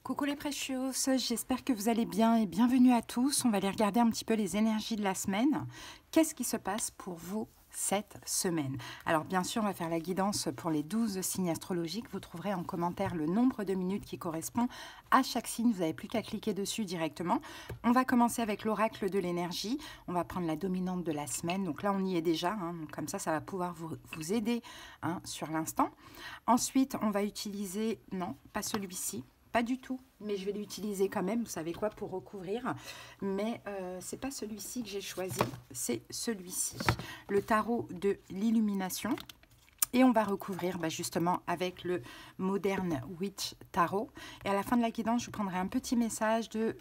Coucou les précieuses, j'espère que vous allez bien et bienvenue à tous. On va aller regarder un petit peu les énergies de la semaine. Qu'est-ce qui se passe pour vous cette semaine? Alors bien sûr, on va faire la guidance pour les 12 signes astrologiques. Vous trouverez en commentaire le nombre de minutes qui correspond à chaque signe. Vous n'avez plus qu'à cliquer dessus directement. On va commencer avec l'oracle de l'énergie. On va prendre la dominante de la semaine. Donc là, on y est déjà. Donc comme ça va pouvoir vous aider sur l'instant. Ensuite, on va utiliser... Non, pas celui-ci. Pas du tout, mais je vais l'utiliser quand même, vous savez quoi, pour recouvrir. Mais c'est pas celui-ci que j'ai choisi, c'est celui-ci. Le tarot de l'illumination. Et on va recouvrir justement avec le Modern Witch Tarot. Et à la fin de la guidance, je prendrai un petit message de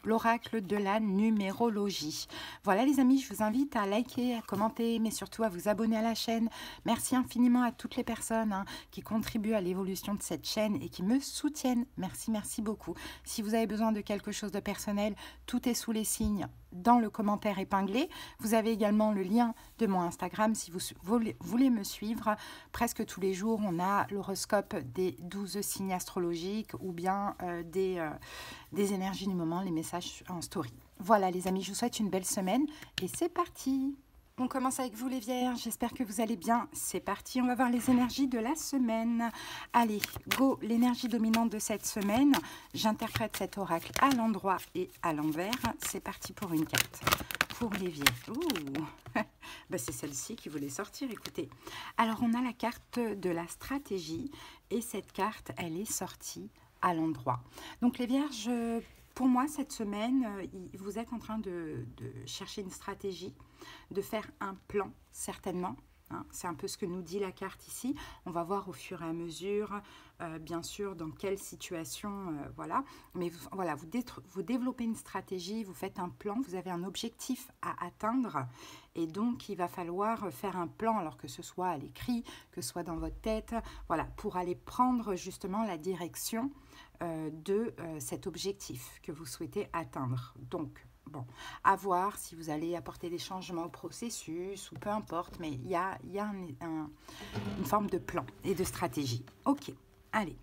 l'oracle de la numérologie. Voilà les amis, je vous invite à liker, à commenter, mais surtout à vous abonner à la chaîne. Merci infiniment à toutes les personnes qui contribuent à l'évolution de cette chaîne et qui me soutiennent. Merci, merci beaucoup. Si vous avez besoin de quelque chose de personnel, tout est sous les signes dans le commentaire épinglé. Vous avez également le lien de mon Instagram si vous voulez me suivre. Presque tous les jours, on a l'horoscope des 12 signes astrologiques ou bien des énergies du moment, les messages en story. Voilà les amis, je vous souhaite une belle semaine et c'est parti! On commence avec vous les vierges, j'espère que vous allez bien. C'est parti, on va voir les énergies de la semaine. Allez, go, l'énergie dominante de cette semaine. J'interprète cet oracle à l'endroit et à l'envers. C'est parti pour une carte. Pour les vierges. Ouh, c'est celle-ci qui voulait sortir, écoutez. Alors, on a la carte de la stratégie et cette carte, elle est sortie à l'endroit. Donc, les vierges... Pour moi, cette semaine, vous êtes en train de chercher une stratégie, de faire un plan, certainement. C'est un peu ce que nous dit la carte ici. On va voir au fur et à mesure, bien sûr, dans quelle situation, voilà. Mais voilà, vous développez une stratégie, vous faites un plan, vous avez un objectif à atteindre. Et donc, il va falloir faire un plan, alors que ce soit à l'écrit, que ce soit dans votre tête, voilà, pour aller prendre justement la direction de cet objectif que vous souhaitez atteindre. Donc, bon, à voir si vous allez apporter des changements au processus ou peu importe, mais il y a une forme de plan et de stratégie. Ok, allez,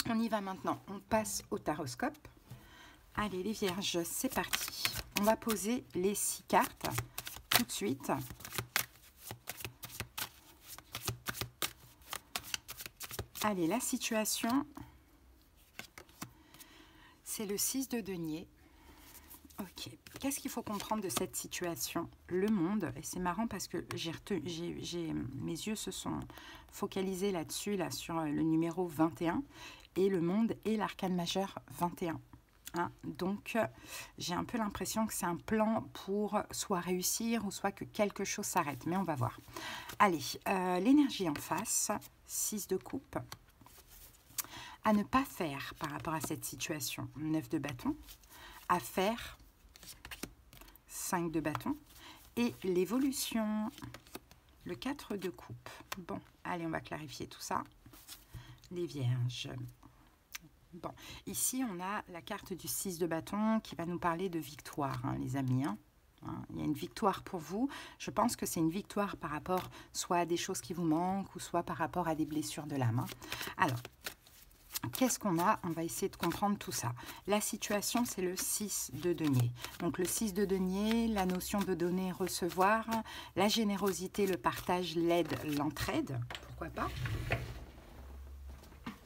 on y va maintenant. On passe au taroscope. Allez, les vierges, c'est parti. On va poser les 6 cartes tout de suite. Allez, la situation... C'est le 6 de denier. Ok. Qu'est-ce qu'il faut comprendre de cette situation? Le monde, et c'est marrant parce que mes yeux se sont focalisés là-dessus, là, sur le numéro 21, et le monde et l'arcane majeur 21. Donc, j'ai un peu l'impression que c'est un plan pour soit réussir ou soit que quelque chose s'arrête. Mais on va voir. Allez, l'énergie en face, 6 de coupe. À ne pas faire par rapport à cette situation, 9 de bâton, à faire 5 de bâton, et l'évolution, le 4 de coupe. Bon, allez, on va clarifier tout ça. Les vierges. Bon, ici, on a la carte du 6 de bâton qui va nous parler de victoire, les amis. Il y a une victoire pour vous. Je pense que c'est une victoire par rapport soit à des choses qui vous manquent ou soit par rapport à des blessures de l'âme. Alors, qu'est-ce qu'on a? On va essayer de comprendre tout ça. La situation, c'est le 6 de denier. Donc, le 6 de denier, la notion de donner, recevoir, la générosité, le partage, l'aide, l'entraide. Pourquoi pas?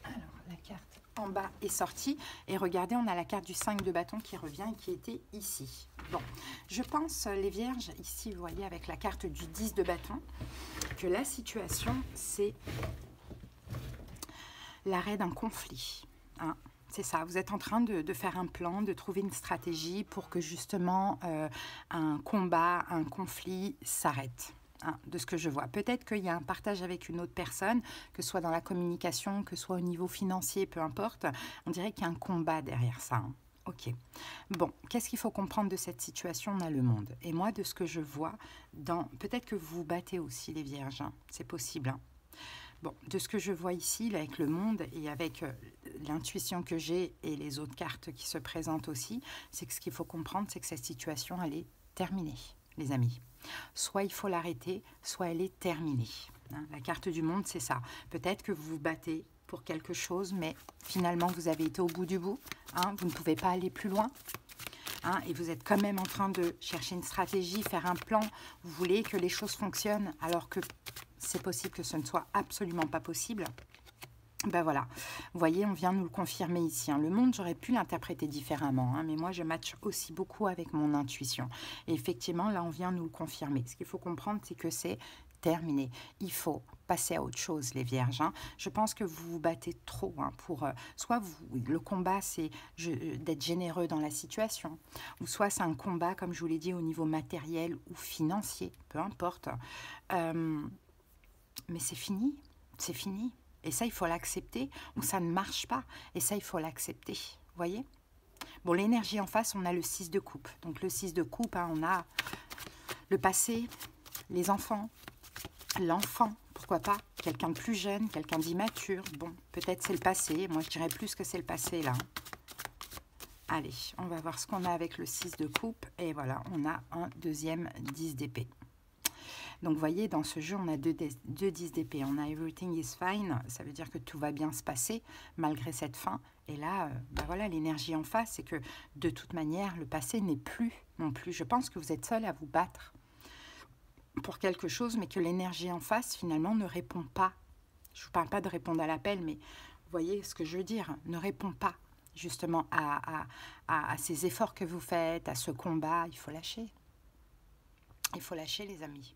Alors, la carte en bas est sortie. Et regardez, on a la carte du 5 de bâton qui revient et qui était ici. Bon, je pense, les vierges, ici, vous voyez, avec la carte du 10 de bâton, que la situation, c'est... l'arrêt d'un conflit. C'est ça, vous êtes en train de faire un plan, de trouver une stratégie pour que justement un combat, un conflit s'arrête. De ce que je vois. Peut-être qu'il y a un partage avec une autre personne, que ce soit dans la communication, que ce soit au niveau financier, peu importe. On dirait qu'il y a un combat derrière ça. Ok. Bon, qu'est-ce qu'il faut comprendre de cette situation? On a le monde. Et moi, de ce que je vois, peut-être que vous vous battez aussi, les vierges. C'est possible. Bon, de ce que je vois ici, là, avec le monde et avec l'intuition que j'ai et les autres cartes qui se présentent aussi, c'est que ce qu'il faut comprendre, c'est que cette situation, elle est terminée, les amis. Soit il faut l'arrêter, soit elle est terminée. La carte du monde, c'est ça. Peut-être que vous vous battez pour quelque chose, mais finalement, vous avez été au bout du bout. Hein, vous ne pouvez pas aller plus loin. Hein, et vous êtes quand même en train de chercher une stratégie, faire un plan. Vous voulez que les choses fonctionnent, alors que c'est possible que ce ne soit absolument pas possible. Ben voilà, vous voyez, on vient nous le confirmer ici. Hein. Le monde, j'aurais pu l'interpréter différemment, hein, mais moi, je matche aussi beaucoup avec mon intuition. Et effectivement, là, on vient nous le confirmer. Ce qu'il faut comprendre, c'est que c'est terminé. Il faut passer à autre chose, les vierges. Hein. Je pense que vous vous battez trop hein, pour... soit le combat, c'est d'être généreux dans la situation, ou soit c'est un combat, comme je vous l'ai dit, au niveau matériel ou financier, peu importe. Mais c'est fini, c'est fini. Et ça, il faut l'accepter, ou ça ne marche pas. Et ça, il faut l'accepter. Vous voyez? Bon, l'énergie en face, on a le 6 de coupe. Donc, le 6 de coupe, hein, on a le passé, les enfants, l'enfant, pourquoi pas? Quelqu'un de plus jeune, quelqu'un d'immature. Bon, peut-être c'est le passé. Moi, je dirais plus que c'est le passé, là. Allez, on va voir ce qu'on a avec le 6 de coupe. Et voilà, on a un deuxième 10 d'épée. Donc, vous voyez, dans ce jeu, on a deux 10 d'épée. On a everything is fine. Ça veut dire que tout va bien se passer malgré cette fin. Et là, ben voilà, l'énergie en face, c'est que de toute manière, le passé n'est plus non plus. Je pense que vous êtes seul à vous battre pour quelque chose, mais que l'énergie en face, finalement, ne répond pas. Je ne vous parle pas de répondre à l'appel, mais vous voyez ce que je veux dire. Ne répond pas, justement, à ces efforts que vous faites, à ce combat. Il faut lâcher. Il faut lâcher, les amis.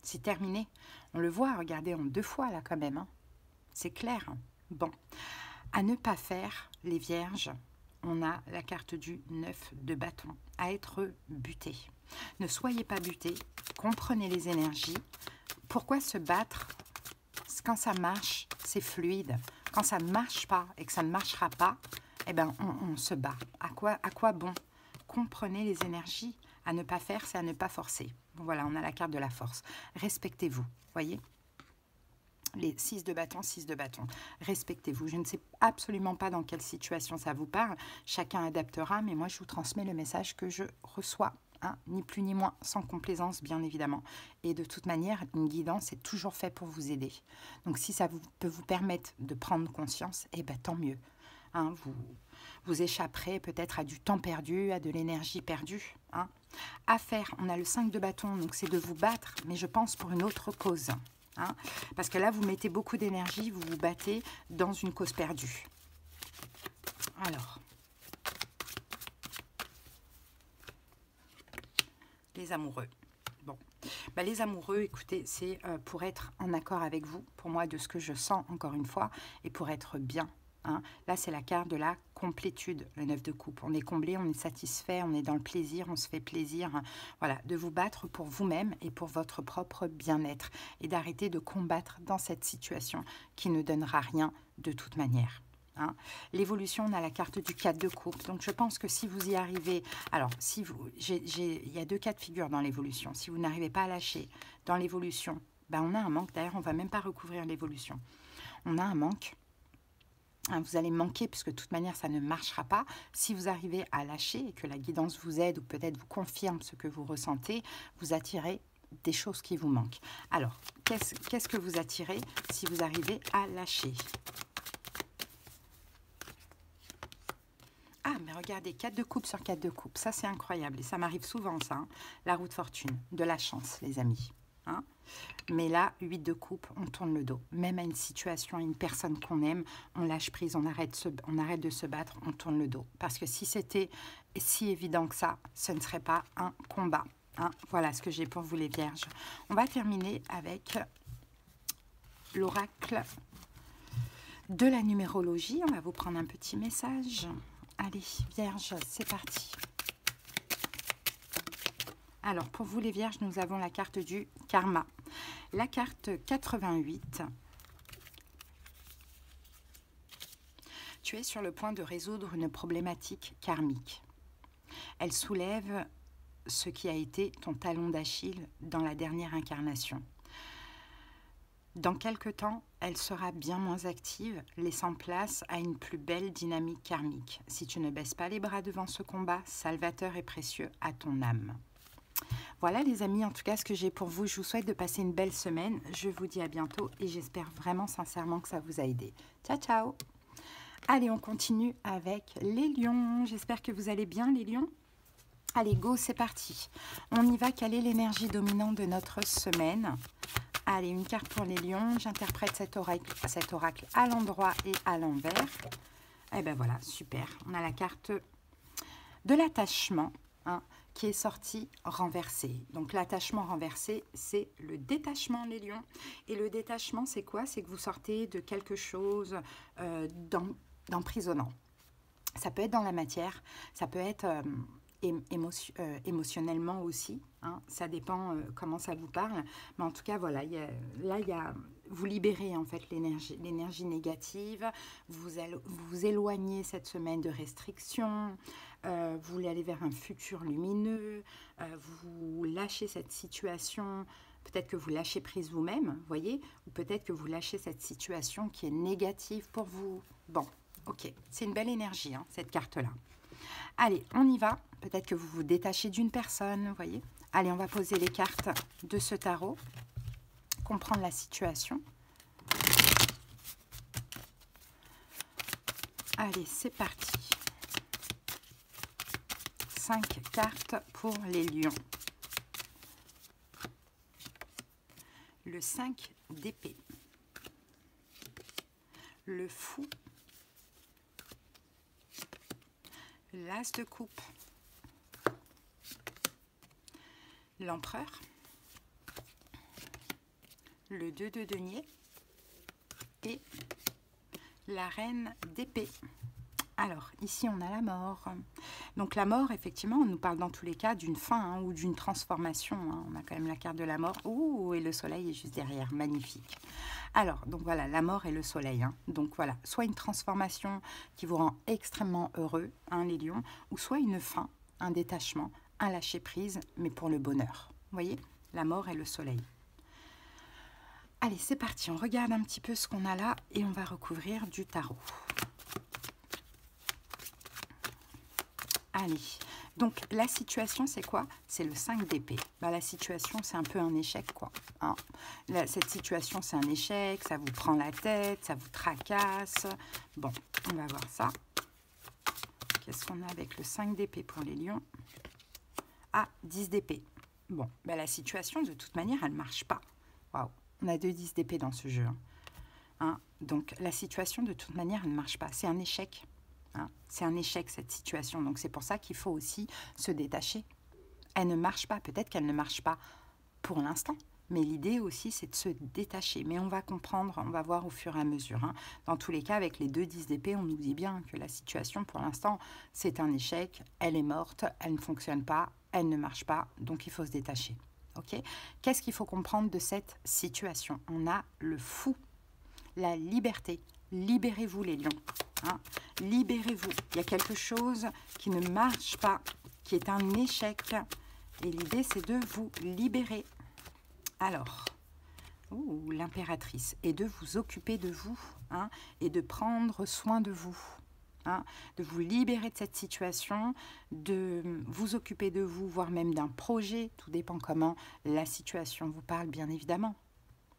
C'est terminé. On le voit, regardez, en 2 fois, là, quand même. Hein. C'est clair. Hein. Bon. À ne pas faire, les vierges, on a la carte du 9 de bâton. À être buté. Ne soyez pas butés. Comprenez les énergies. Pourquoi se battre? Quand ça marche, c'est fluide. Quand ça ne marche pas et que ça ne marchera pas, eh ben, on se bat. À quoi bon? Comprenez les énergies. À ne pas faire, c'est à ne pas forcer. Voilà, on a la carte de la force. Respectez-vous, voyez? Les 6 de bâton, 6 de bâton. Respectez-vous. Je ne sais absolument pas dans quelle situation ça vous parle. Chacun adaptera, mais moi, je vous transmets le message que je reçois. Hein, ni plus ni moins, sans complaisance, bien évidemment. Et de toute manière, une guidance est toujours faite pour vous aider. Donc, si ça peut vous permettre de prendre conscience, eh bien, tant mieux. Hein, vous échapperez peut-être à du temps perdu, à de l'énergie perdue. Hein. À faire, on a le 5 de bâton, donc c'est de vous battre, mais je pense pour une autre cause. Hein, parce que là, vous mettez beaucoup d'énergie, vous vous battez dans une cause perdue. Alors, les amoureux. Bon, bah, les amoureux, écoutez, c'est pour être en accord avec vous, pour moi, de ce que je sens, encore une fois, et pour être bien. Hein. Là, c'est la carte de la complétude, le 9 de coupe. On est comblé, on est satisfait, on est dans le plaisir, on se fait plaisir. Hein. Voilà, de vous battre pour vous-même et pour votre propre bien-être. Et d'arrêter de combattre dans cette situation qui ne donnera rien de toute manière. Hein. L'évolution, on a la carte du 4 de coupe. Donc, je pense que si vous y arrivez... Alors, si vous, il y a 2 cas de figure dans l'évolution. Si vous n'arrivez pas à lâcher dans l'évolution, ben, on a un manque. D'ailleurs, on ne va même pas recouvrir l'évolution. On a un manque. Vous allez manquer puisque de toute manière ça ne marchera pas. Si vous arrivez à lâcher et que la guidance vous aide ou peut-être vous confirme ce que vous ressentez, vous attirez des choses qui vous manquent. Alors, qu'est-ce que vous attirez si vous arrivez à lâcher? Ah, mais regardez, 4 de coupe sur 4 de coupe, ça c'est incroyable et ça m'arrive souvent ça. Hein. La roue de fortune, de la chance les amis. Hein. Mais là, 8 de coupe, on tourne le dos. Même à une situation, à une personne qu'on aime, on lâche prise, on arrête de se battre, on tourne le dos. Parce que si c'était si évident que ça, ce ne serait pas un combat. Hein. Voilà ce que j'ai pour vous les vierges. On va terminer avec l'oracle de la numérologie. On va vous prendre un petit message. Allez, vierge, c'est parti. Alors, pour vous les vierges, nous avons la carte du karma. La carte 88. Tu es sur le point de résoudre une problématique karmique. Elle soulève ce qui a été ton talon d'Achille dans la dernière incarnation. Dans quelque temps, elle sera bien moins active, laissant place à une plus belle dynamique karmique. Si tu ne baisses pas les bras devant ce combat, salvateur et précieux à ton âme. Voilà les amis, en tout cas ce que j'ai pour vous. Je vous souhaite de passer une belle semaine. Je vous dis à bientôt et j'espère vraiment sincèrement que ça vous a aidé. Ciao, ciao. Allez, on continue avec les lions. J'espère que vous allez bien les lions. Allez, go, c'est parti. On y va. Quelle est l'énergie dominante de notre semaine? Allez, une carte pour les lions. J'interprète cet oracle à l'endroit et à l'envers. Et ben voilà, super. On a la carte de l'attachement, hein, qui est sortie renversée. Donc l'attachement renversé, c'est le détachement, les lions. Et le détachement, c'est quoi? C'est que vous sortez de quelque chose d'emprisonnant. Ça peut être dans la matière, ça peut être émotionnellement aussi, hein, ça dépend comment ça vous parle, mais en tout cas voilà, vous libérez en fait l'énergie négative, vous éloignez cette semaine de restrictions, vous voulez aller vers un futur lumineux, vous lâchez cette situation. Peut-être que vous lâchez prise vous-même, voyez, ou peut-être que vous lâchez cette situation qui est négative pour vous. Bon, ok, c'est une belle énergie, hein, cette carte-là. Allez, on y va. Peut-être que vous vous détachez d'une personne, vous voyez. Allez, on va poser les cartes de ce tarot, comprendre la situation. Allez, c'est parti. 5 cartes pour les lions. Le 5 d'épée. Le fou. L'as de coupe. L'empereur. Le 2 de denier. Et la reine d'épée. Alors, ici, on a la mort. Donc, la mort, effectivement, on nous parle dans tous les cas d'une fin, hein, ou d'une transformation. Hein. On a quand même la carte de la mort. Ouh, et le soleil est juste derrière. Magnifique. Alors, donc voilà, la mort et le soleil. Hein. Donc, voilà, soit une transformation qui vous rend extrêmement heureux, hein, les lions, ou soit une fin, un détachement, un lâcher-prise, mais pour le bonheur. Vous voyez, la mort et le soleil. Allez, c'est parti. On regarde un petit peu ce qu'on a là et on va recouvrir du tarot. Allez, donc la situation c'est quoi? C'est le 5 d'épée. Bah, la situation c'est un peu un échec quoi. Hein. Cette situation c'est un échec, ça vous prend la tête, ça vous tracasse. Bon, on va voir ça. Qu'est-ce qu'on a avec le 5 d'épée pour les lions? Ah, 10 d'épée. Bon, bah, la situation de toute manière elle ne marche pas. Waouh, on a 2 10 d'épée dans ce jeu. Hein. Donc la situation de toute manière elle ne marche pas, c'est un échec. Hein, c'est un échec cette situation, donc c'est pour ça qu'il faut aussi se détacher. Elle ne marche pas, peut-être qu'elle ne marche pas pour l'instant, mais l'idée aussi c'est de se détacher. Mais on va comprendre, on va voir au fur et à mesure. Hein. Dans tous les cas, avec les 2 10 d'épée, on nous dit bien que la situation pour l'instant c'est un échec, elle est morte, elle ne fonctionne pas, elle ne marche pas, donc il faut se détacher. Okay. Qu'est-ce qu'il faut comprendre de cette situation? On a le fou, la liberté. Libérez-vous les lions. Hein. Libérez-vous. Il y a quelque chose qui ne marche pas, qui est un échec. Et l'idée, c'est de vous libérer. Alors, l'impératrice. Et de vous occuper de vous. Hein, et de prendre soin de vous. Hein, de vous libérer de cette situation, de vous occuper de vous, voire même d'un projet. Tout dépend comment la situation vous parle, bien évidemment.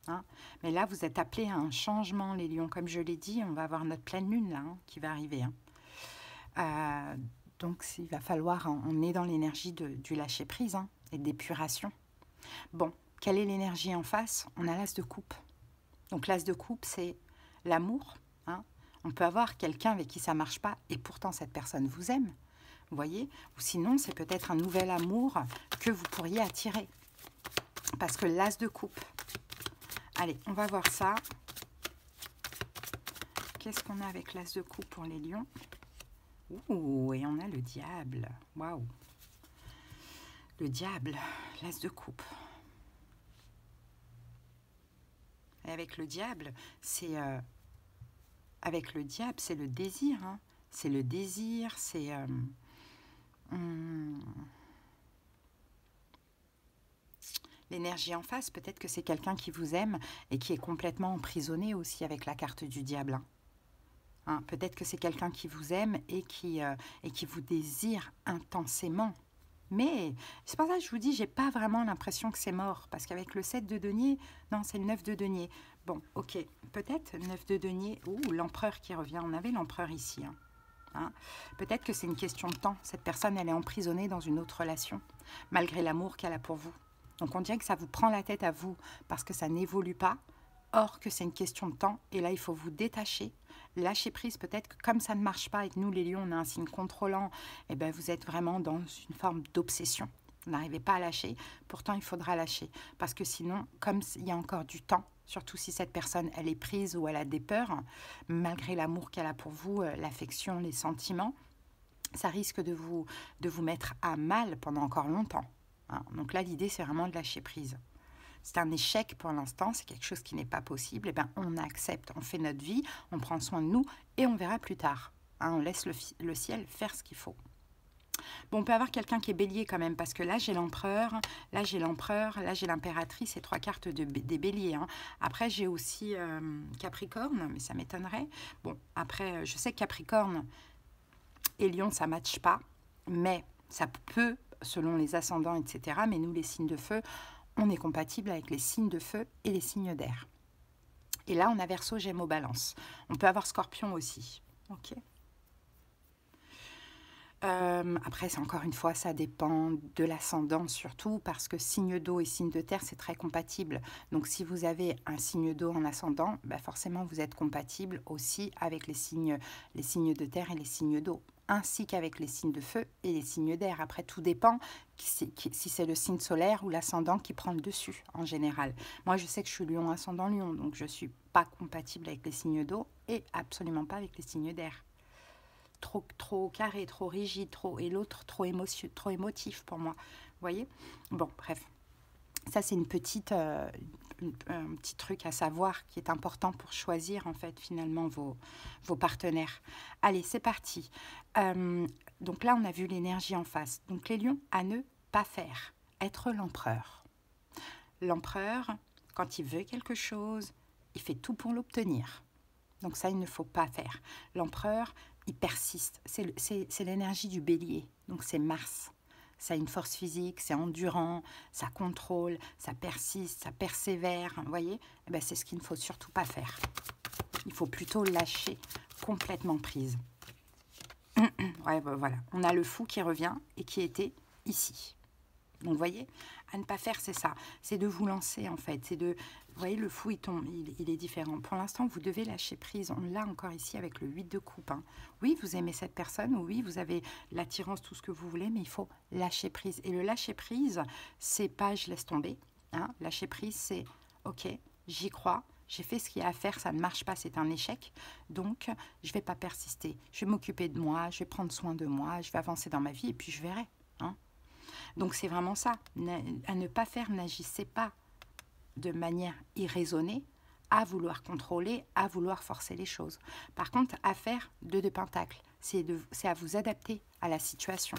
Hein. Mais là, vous êtes appelés à un changement, les lions. Comme je l'ai dit, on va avoir notre pleine lune là, hein, qui va arriver. Hein. Donc, il va falloir, on est dans l'énergie du lâcher-prise hein, et de d'épuration. Bon, quelle est l'énergie en face? On a l'as de coupe. Donc, l'as de coupe, c'est l'amour. Hein. On peut avoir quelqu'un avec qui ça ne marche pas et pourtant cette personne vous aime. Vous voyez? Ou sinon, c'est peut-être un nouvel amour que vous pourriez attirer. Parce que l'as de coupe... Allez, on va voir ça. Qu'est-ce qu'on a avec l'as de coupe pour les lions? Ouh, et on a le diable. Waouh. Le diable, l'as de coupe. Et avec le diable, c'est le désir. Hein. C'est le désir, c'est... L'énergie en face, peut-être que c'est quelqu'un qui vous aime et qui est complètement emprisonné aussi avec la carte du diable. Hein, peut-être que c'est quelqu'un qui vous aime et qui vous désire intensément. Mais c'est pour ça que je vous dis, j'ai pas vraiment l'impression que c'est mort. Parce qu'avec le 7 de denier, non, c'est le 9 de denier. Bon, ok, peut-être 9 de denier. Ouh, l'empereur qui revient. On avait l'empereur ici. Hein. Peut-être que c'est une question de temps. Cette personne, elle est emprisonnée dans une autre relation, malgré l'amour qu'elle a pour vous. Donc on dirait que ça vous prend la tête à vous, parce que ça n'évolue pas. Or que c'est une question de temps. Et là, il faut vous détacher. Lâcher prise, peut-être que comme ça ne marche pas et que nous, les lions, on a un signe contrôlant, et ben vous êtes vraiment dans une forme d'obsession. Vous n'arrivez pas à lâcher. Pourtant, il faudra lâcher. Parce que sinon, comme il y a encore du temps, surtout si cette personne, elle est prise ou elle a des peurs, malgré l'amour qu'elle a pour vous, l'affection, les sentiments, ça risque de vous mettre à mal pendant encore longtemps. Hein. Donc là, l'idée, c'est vraiment de lâcher prise. C'est un échec pour l'instant, c'est quelque chose qui n'est pas possible. Eh bien, on accepte, on fait notre vie, on prend soin de nous et on verra plus tard. Hein, on laisse le ciel faire ce qu'il faut. Bon, on peut avoir quelqu'un qui est bélier quand même, parce que là, j'ai l'empereur, là, j'ai l'empereur, là, j'ai l'impératrice et 3 cartes des béliers. Hein. Après, j'ai aussi Capricorne, mais ça m'étonnerait. Bon, après, je sais que Capricorne et Lion, ça ne matche pas, mais ça peut, selon les ascendants, etc. Mais nous, les signes de feu, on est compatible avec les signes de feu et les signes d'air. Et là, on a Verseau, Gémeaux, Balance. On peut avoir Scorpion aussi. Ok. Après, c'est encore une fois, ça dépend de l'ascendant surtout, parce que signe d'eau et signe de terre, c'est très compatible. Donc, si vous avez un signe d'eau en ascendant, bah forcément, vous êtes compatible aussi avec les signes de terre et les signes d'eau, ainsi qu'avec les signes de feu et les signes d'air. Après, tout dépend si c'est le signe solaire ou l'ascendant qui prend le dessus, en général. Moi, je sais que je suis lion, ascendant lion, donc je ne suis pas compatible avec les signes d'eau et absolument pas avec les signes d'air. Trop carré, trop rigide, et l'autre trop émotif pour moi. Vous voyez? Bon, bref. Ça, c'est un petit truc à savoir qui est important pour choisir, en fait, finalement, vos partenaires. Allez, c'est parti. Donc là, on a vu l'énergie en face. Donc, les lions, à ne pas faire. Être l'empereur. L'empereur, quand il veut quelque chose, il fait tout pour l'obtenir. Donc ça, il ne faut pas faire. L'empereur, il persiste. C'est l'énergie du bélier. Donc c'est Mars. Ça a une force physique, c'est endurant, ça contrôle, ça persiste, ça persévère. Vous voyez? Eh bien, c'est ce qu'il ne faut surtout pas faire. Il faut plutôt lâcher complètement prise. Ouais, ben voilà. On a le fou qui revient et qui était ici. Donc, vous voyez, à ne pas faire, c'est ça. C'est de vous lancer, en fait. C'est de... Vous voyez, le fou, il tombe, il est différent. Pour l'instant, vous devez lâcher prise. On l'a encore ici avec le 8 de coupe. Hein. Oui, vous aimez cette personne. Oui, vous avez l'attirance, tout ce que vous voulez, mais il faut lâcher prise. Et le lâcher prise, c'est pas je laisse tomber. Hein. Lâcher prise, c'est OK, j'y crois. J'ai fait ce qu'il y a à faire, ça ne marche pas, c'est un échec. Donc, je ne vais pas persister. Je vais m'occuper de moi, je vais prendre soin de moi, je vais avancer dans ma vie et puis je verrai. Hein. Donc, c'est vraiment ça. À ne pas faire, n'agissez pas de manière irraisonnée, à vouloir contrôler, à vouloir forcer les choses. Par contre, à faire 2 de Pentacle, c'est à vous adapter à la situation.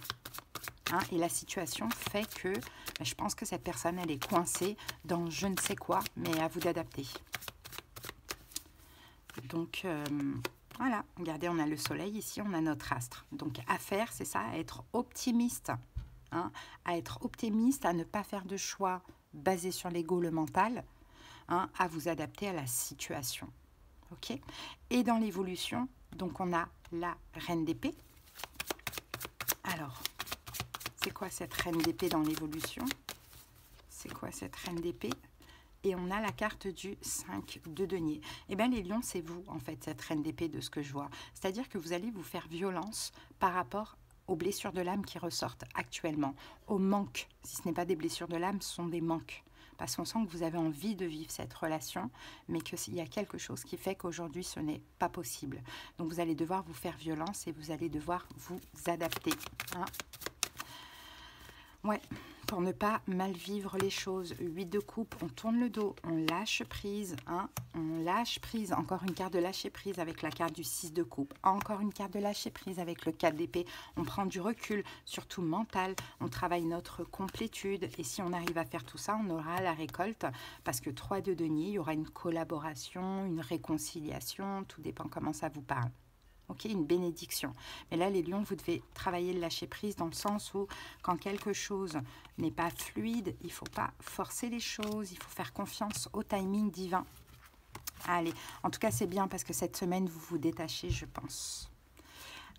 Hein, et la situation fait que, je pense que cette personne, elle est coincée dans je ne sais quoi, mais à vous d'adapter. Donc, voilà, regardez, on a le soleil ici, on a notre astre. Donc, à faire, c'est ça, à être optimiste. Hein, à être optimiste, à ne pas faire de choix basés sur l'ego, le mental, hein, à vous adapter à la situation. Ok? Et dans l'évolution, donc on a la reine d'épée. Alors, c'est quoi cette reine d'épée dans l'évolution? C'est quoi cette reine d'épée? Et on a la carte du 5 de denier. Eh bien, les lions, c'est vous, en fait, cette reine d'épée, de ce que je vois. C'est-à-dire que vous allez vous faire violence par rapport aux blessures de l'âme qui ressortent actuellement, au manque. Si ce n'est pas des blessures de l'âme, ce sont des manques. Parce qu'on sent que vous avez envie de vivre cette relation, mais qu'il y a quelque chose qui fait qu'aujourd'hui, ce n'est pas possible. Donc, vous allez devoir vous faire violence et vous allez devoir vous adapter. Hein. Ouais, pour ne pas mal vivre les choses. 8 de coupe, on tourne le dos, on lâche prise. Hein, on lâche prise. Encore une carte de lâcher prise avec la carte du 6 de coupe. Encore une carte de lâcher prise avec le 4 d'épée. On prend du recul, surtout mental. On travaille notre complétude. Et si on arrive à faire tout ça, on aura la récolte. Parce que 3 de denier, il y aura une collaboration, une réconciliation. Tout dépend comment ça vous parle. ok, une bénédiction. Mais là, les lions, vous devez travailler le lâcher-prise dans le sens où quand quelque chose n'est pas fluide, il ne faut pas forcer les choses, il faut faire confiance au timing divin. Allez, en tout cas, c'est bien parce que cette semaine, vous vous détachez, je pense.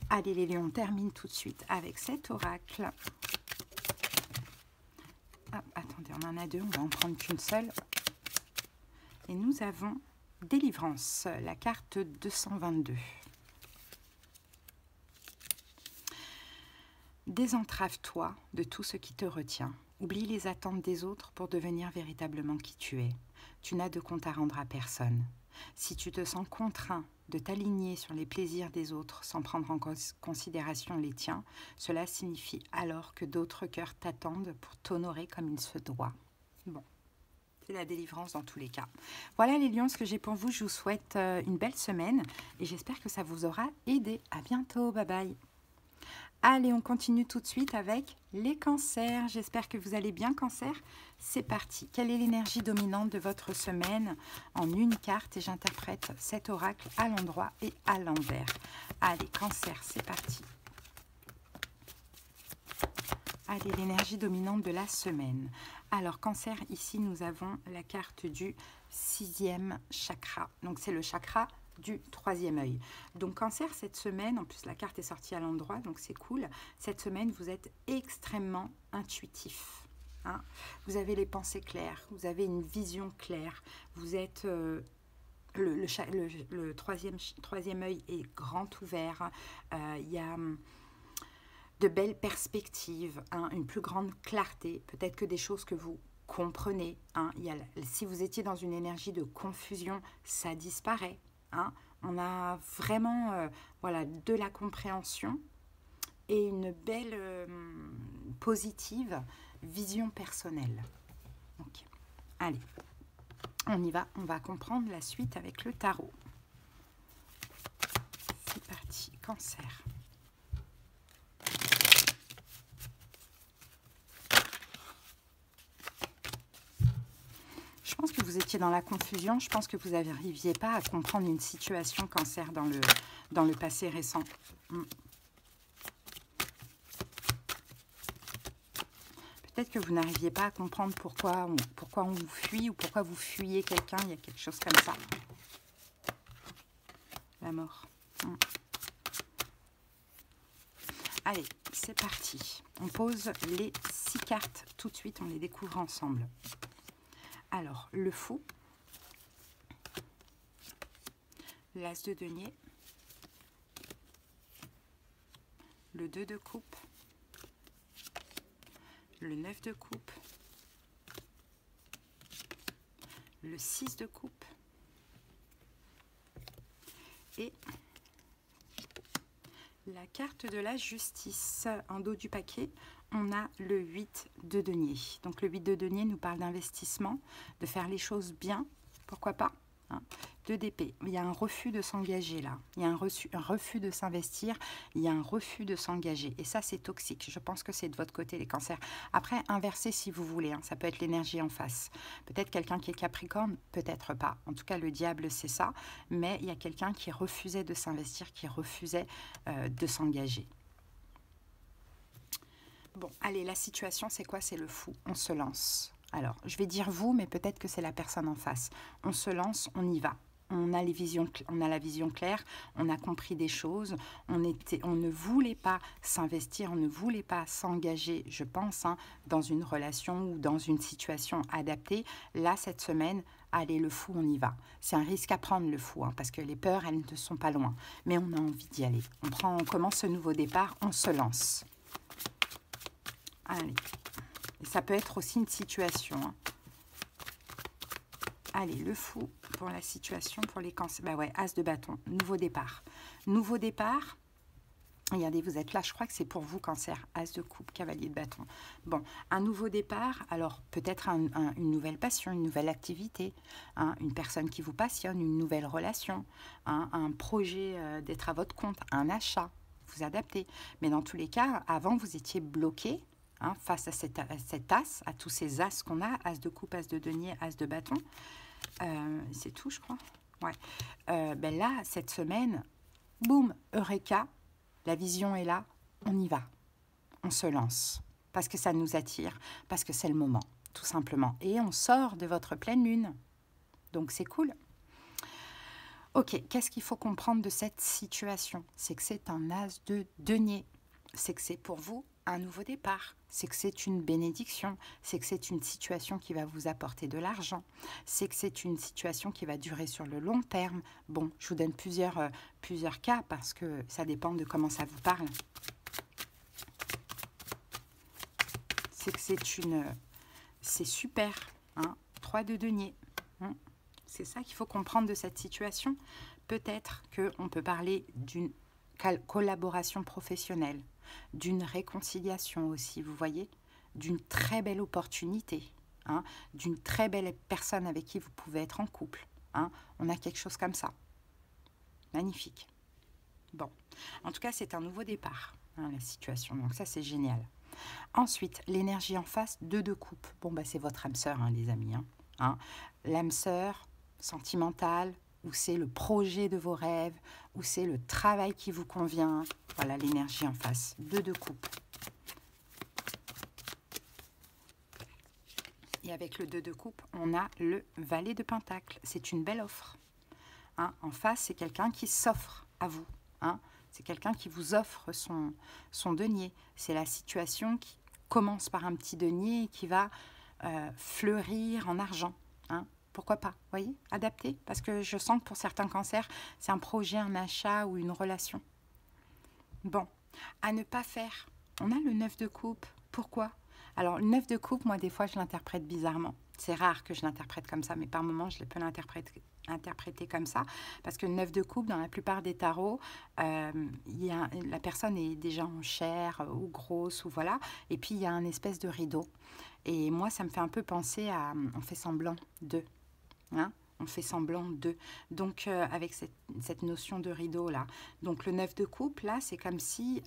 Allez, les lions, on termine tout de suite avec cet oracle. Ah, attendez, on en a deux, on va en prendre qu'une seule. Et nous avons délivrance, la carte 222. Désentrave-toi de tout ce qui te retient. Oublie les attentes des autres pour devenir véritablement qui tu es. Tu n'as de compte à rendre à personne. Si tu te sens contraint de t'aligner sur les plaisirs des autres sans prendre en considération les tiens, cela signifie alors que d'autres cœurs t'attendent pour t'honorer comme il se doit. Bon, c'est la délivrance dans tous les cas. Voilà les lions, ce que j'ai pour vous. Je vous souhaite une belle semaine et j'espère que ça vous aura aidé. À bientôt, bye bye. Allez, on continue tout de suite avec les cancers. J'espère que vous allez bien, cancer. C'est parti. Quelle est l'énergie dominante de votre semaine en une carte? Et j'interprète cet oracle à l'endroit et à l'envers. Allez, cancer, c'est parti. Allez, l'énergie dominante de la semaine. Alors, cancer, ici, nous avons la carte du 6e chakra. Donc, c'est le chakra du 3e œil. Donc cancer, cette semaine, en plus la carte est sortie à l'endroit, donc c'est cool. Cette semaine, vous êtes extrêmement intuitif. Hein. Vous avez les pensées claires, vous avez une vision claire, vous êtes... le troisième œil est grand ouvert. Il y a de belles perspectives, hein, une plus grande clarté, peut-être que des choses que vous comprenez. Hein. Si vous étiez dans une énergie de confusion, ça disparaît. Hein, on a vraiment voilà, de la compréhension et une belle positive vision personnelle. Okay. Allez, on y va, on va comprendre la suite avec le tarot. C'est parti, cancer. Je pense que vous étiez dans la confusion. Je pense que vous n'arriviez pas à comprendre une situation cancer dans le passé récent. Peut-être que vous n'arriviez pas à comprendre pourquoi on vous fuit ou pourquoi vous fuyez quelqu'un. Il y a quelque chose comme ça. La mort. Allez, c'est parti. On pose les 6 cartes tout de suite. On les découvre ensemble. Alors, le fou, l'as de denier, le 2 de coupe, le 9 de coupe, le 6 de coupe et la carte de la justice. En dos du paquet, on a le 8 de denier. Donc le 8 de denier nous parle d'investissement, de faire les choses bien, pourquoi pas, hein. 2 d'épée, il y a un refus de s'engager là, il y a un refus de s'investir, il y a un refus de s'engager. Et ça, c'est toxique. Je pense que c'est de votre côté, les cancers. Après, inversez si vous voulez, hein. Ça peut être l'énergie en face. Peut-être quelqu'un qui est capricorne, peut-être pas. En tout cas, le diable, c'est ça. Mais il y a quelqu'un qui refusait de s'investir, qui refusait de s'engager. Bon, allez, la situation, c'est quoi? C'est le fou. On se lance. Alors, je vais dire vous, mais peut-être que c'est la personne en face. On se lance, on y va. On a la vision claire, on a compris des choses, on ne voulait pas s'investir, on ne voulait pas s'engager, je pense, hein, dans une relation ou dans une situation adaptée. Là, cette semaine, allez, le fou, on y va. C'est un risque à prendre, le fou, hein, parce que les peurs, elles ne sont pas loin. Mais on a envie d'y aller. On commence ce nouveau départ, on se lance. Allez. Et ça peut être aussi une situation, hein. Allez, le fou pour la situation, pour les cancers. Bah ouais, as de bâton, nouveau départ. Nouveau départ. Regardez, vous êtes là, je crois que c'est pour vous, cancer. As de coupe, cavalier de bâton. Bon, un nouveau départ, alors peut-être une nouvelle passion, une nouvelle activité, hein, une personne qui vous passionne, une nouvelle relation, hein, un projet d'être à votre compte, un achat, vous adaptez. Mais dans tous les cas, avant, vous étiez bloqué. Hein, face à cet as, à tous ces as qu'on a, as de coupe, as de denier, as de bâton. C'est tout, je crois. Ouais. Ben là, cette semaine, boum, Eureka, la vision est là, on y va, on se lance, parce que ça nous attire, parce que c'est le moment, tout simplement. Et on sort de votre pleine lune, donc c'est cool. Ok, qu'est-ce qu'il faut comprendre de cette situation? C'est que c'est un as de denier, c'est que c'est pour vous un nouveau départ, c'est que c'est une bénédiction, c'est que c'est une situation qui va vous apporter de l'argent, c'est que c'est une situation qui va durer sur le long terme. Bon, je vous donne plusieurs cas parce que ça dépend de comment ça vous parle. C'est que c'est super, hein, 3 de denier. Hein. C'est ça qu'il faut comprendre de cette situation. Peut-être qu'on peut parler d'une collaboration professionnelle, d'une réconciliation aussi, vous voyez, d'une très belle opportunité, hein, d'une très belle personne avec qui vous pouvez être en couple. Hein. On a quelque chose comme ça. Magnifique. Bon, en tout cas, c'est un nouveau départ, hein, la situation. Donc ça, c'est génial. Ensuite, l'énergie en face, 2 de coupe. Bon, bah, c'est votre âme sœur, hein, les amis. Hein. L'âme sœur sentimentale, ou c'est le projet de vos rêves, ou c'est le travail qui vous convient. Voilà l'énergie en face, 2 de coupe. Et avec le 2 de coupe, on a le valet de pentacle. C'est une belle offre. Hein, en face, c'est quelqu'un qui s'offre à vous. Hein. C'est quelqu'un qui vous offre son denier. C'est la situation qui commence par un petit denier et qui va fleurir en argent. Hein. Pourquoi pas, voyez, adapté. Parce que je sens que pour certains cancers, c'est un projet, un achat ou une relation. Bon, à ne pas faire. On a le 9 de coupe. Pourquoi? Alors, le 9 de coupe, moi, des fois, je l'interprète bizarrement. C'est rare que je l'interprète comme ça, mais par moments, je peux l'interpréter comme ça. Parce que le 9 de coupe, dans la plupart des tarots, la personne est déjà en chair ou grosse, ou voilà. Et puis, il y a un espèce de rideau. Et moi, ça me fait un peu penser à... On fait semblant d'eux. Hein, on fait semblant d'eux. Donc, avec cette notion de rideau-là. Donc, le 9 de coupe, là, c'est comme si...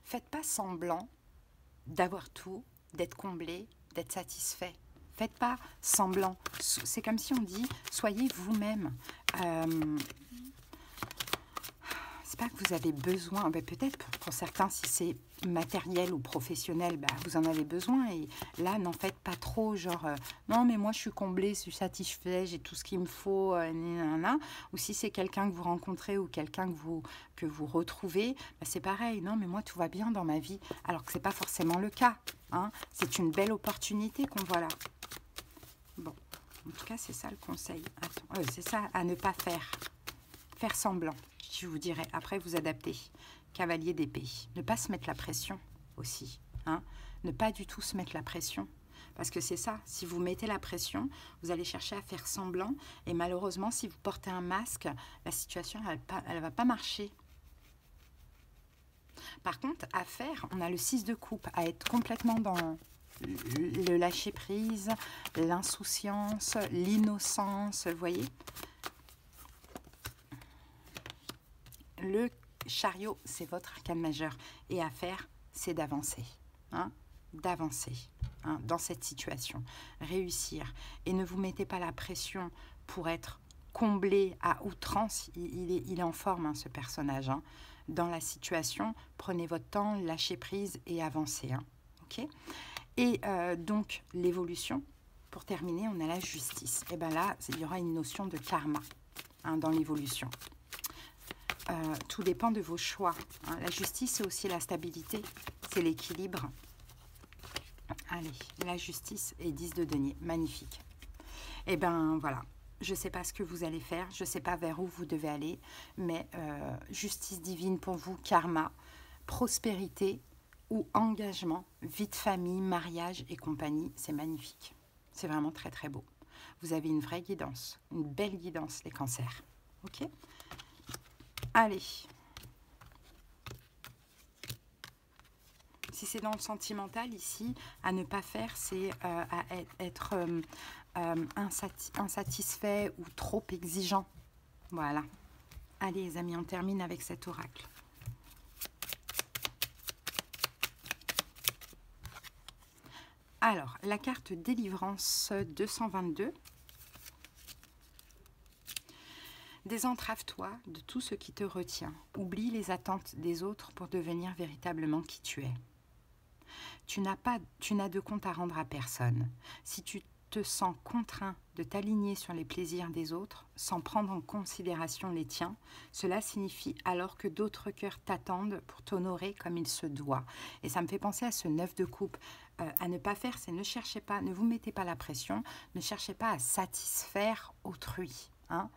faites pas semblant d'avoir tout, d'être comblé, d'être satisfait. Faites pas semblant. C'est comme si on dit, soyez vous-même. C'est pas que vous avez besoin, peut-être pour certains, si c'est matériel ou professionnel, vous en avez besoin. Et là, n'en faites pas trop, genre, non, mais moi, je suis comblée, je suis satisfait, j'ai tout ce qu'il me faut, ou si c'est quelqu'un que vous rencontrez ou quelqu'un que vous retrouvez, c'est pareil, non, mais moi, tout va bien dans ma vie, alors que c'est pas forcément le cas. Hein. C'est une belle opportunité qu'on voit là. Bon, en tout cas, c'est ça le conseil. C'est ça à ne pas faire. Faire semblant. Je vous dirais, après vous adaptez. Cavalier d'épée. Ne pas se mettre la pression aussi. Hein. Ne pas du tout se mettre la pression. Parce que c'est ça, si vous mettez la pression, vous allez chercher à faire semblant. Et malheureusement, si vous portez un masque, la situation, elle va pas marcher. Par contre, à faire, on a le 6 de coupe, à être complètement dans le lâcher-prise, l'insouciance, l'innocence, vous voyez. Le chariot, c'est votre arcane majeur. Et à faire, c'est d'avancer. Hein, d'avancer dans cette situation. Réussir. Et ne vous mettez pas la pression pour être comblé à outrance. Il est en forme, ce personnage. Hein. Dans la situation, prenez votre temps, lâchez prise et avancez. Hein. Okay. Et donc, l'évolution, pour terminer, on a la justice. Et bien là, il y aura une notion de karma dans l'évolution. Tout dépend de vos choix. Hein. La justice, c'est aussi la stabilité, c'est l'équilibre. Allez, la justice et 10 de denier, magnifique. Et bien voilà, je ne sais pas ce que vous allez faire, je ne sais pas vers où vous devez aller, mais justice divine pour vous, karma, prospérité ou engagement, vie de famille, mariage et compagnie, c'est magnifique. C'est vraiment très très beau. Vous avez une vraie guidance, une belle guidance, les cancers. Ok ? Allez, si c'est dans le sentimental, ici, à ne pas faire, c'est à être insatisfait ou trop exigeant. Voilà. Allez, les amis, on termine avec cet oracle. Alors, la carte délivrance 222. désentrave-toi de tout ce qui te retient. Oublie les attentes des autres pour devenir véritablement qui tu es. Tu n'as de compte à rendre à personne. Si tu te sens contraint de t'aligner sur les plaisirs des autres sans prendre en considération les tiens, cela signifie alors que d'autres cœurs t'attendent pour t'honorer comme il se doit. Et ça me fait penser à ce 9 de coupe. À ne pas faire, c'est ne cherchez pas, ne vous mettez pas la pression, ne cherchez pas à satisfaire autrui. Hein.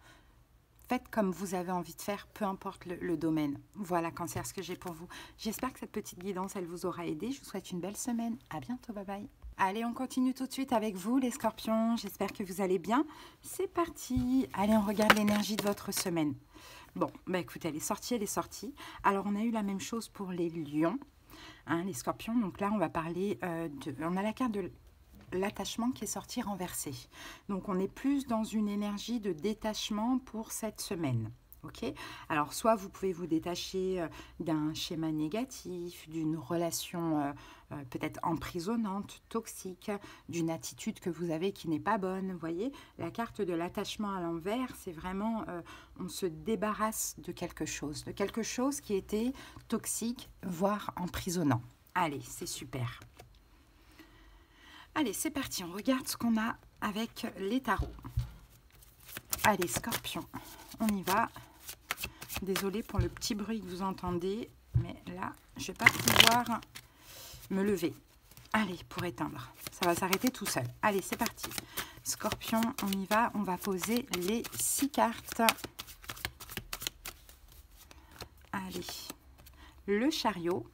Faites comme vous avez envie de faire, peu importe le domaine. Voilà, Cancer, ce que j'ai pour vous. J'espère que cette petite guidance, elle vous aura aidé. Je vous souhaite une belle semaine. À bientôt, bye bye. Allez, on continue tout de suite avec vous, les scorpions. J'espère que vous allez bien. C'est parti. Allez, on regarde l'énergie de votre semaine. Bon, bah écoutez, elle est sortie, elle est sortie. Alors, on a eu la même chose pour les lions, hein, les scorpions. Donc là, on va parler on a la carte de l'attachement qui est sorti renversé. Donc, on est plus dans une énergie de détachement pour cette semaine. Ok, alors soit vous pouvez vous détacher d'un schéma négatif, d'une relation peut-être emprisonnante, toxique, d'une attitude que vous avez qui n'est pas bonne. Vous voyez, la carte de l'attachement à l'envers, c'est vraiment on se débarrasse de quelque chose qui était toxique, voire emprisonnant. Allez, c'est super. Allez, c'est parti, on regarde ce qu'on a avec les tarots. Allez, scorpion, on y va. Désolée pour le petit bruit que vous entendez, mais là, je ne vais pas pouvoir me lever. Allez, pour éteindre. Ça va s'arrêter tout seul. Allez, c'est parti. Scorpion, on y va. On va poser les 6 cartes. Allez. Le chariot.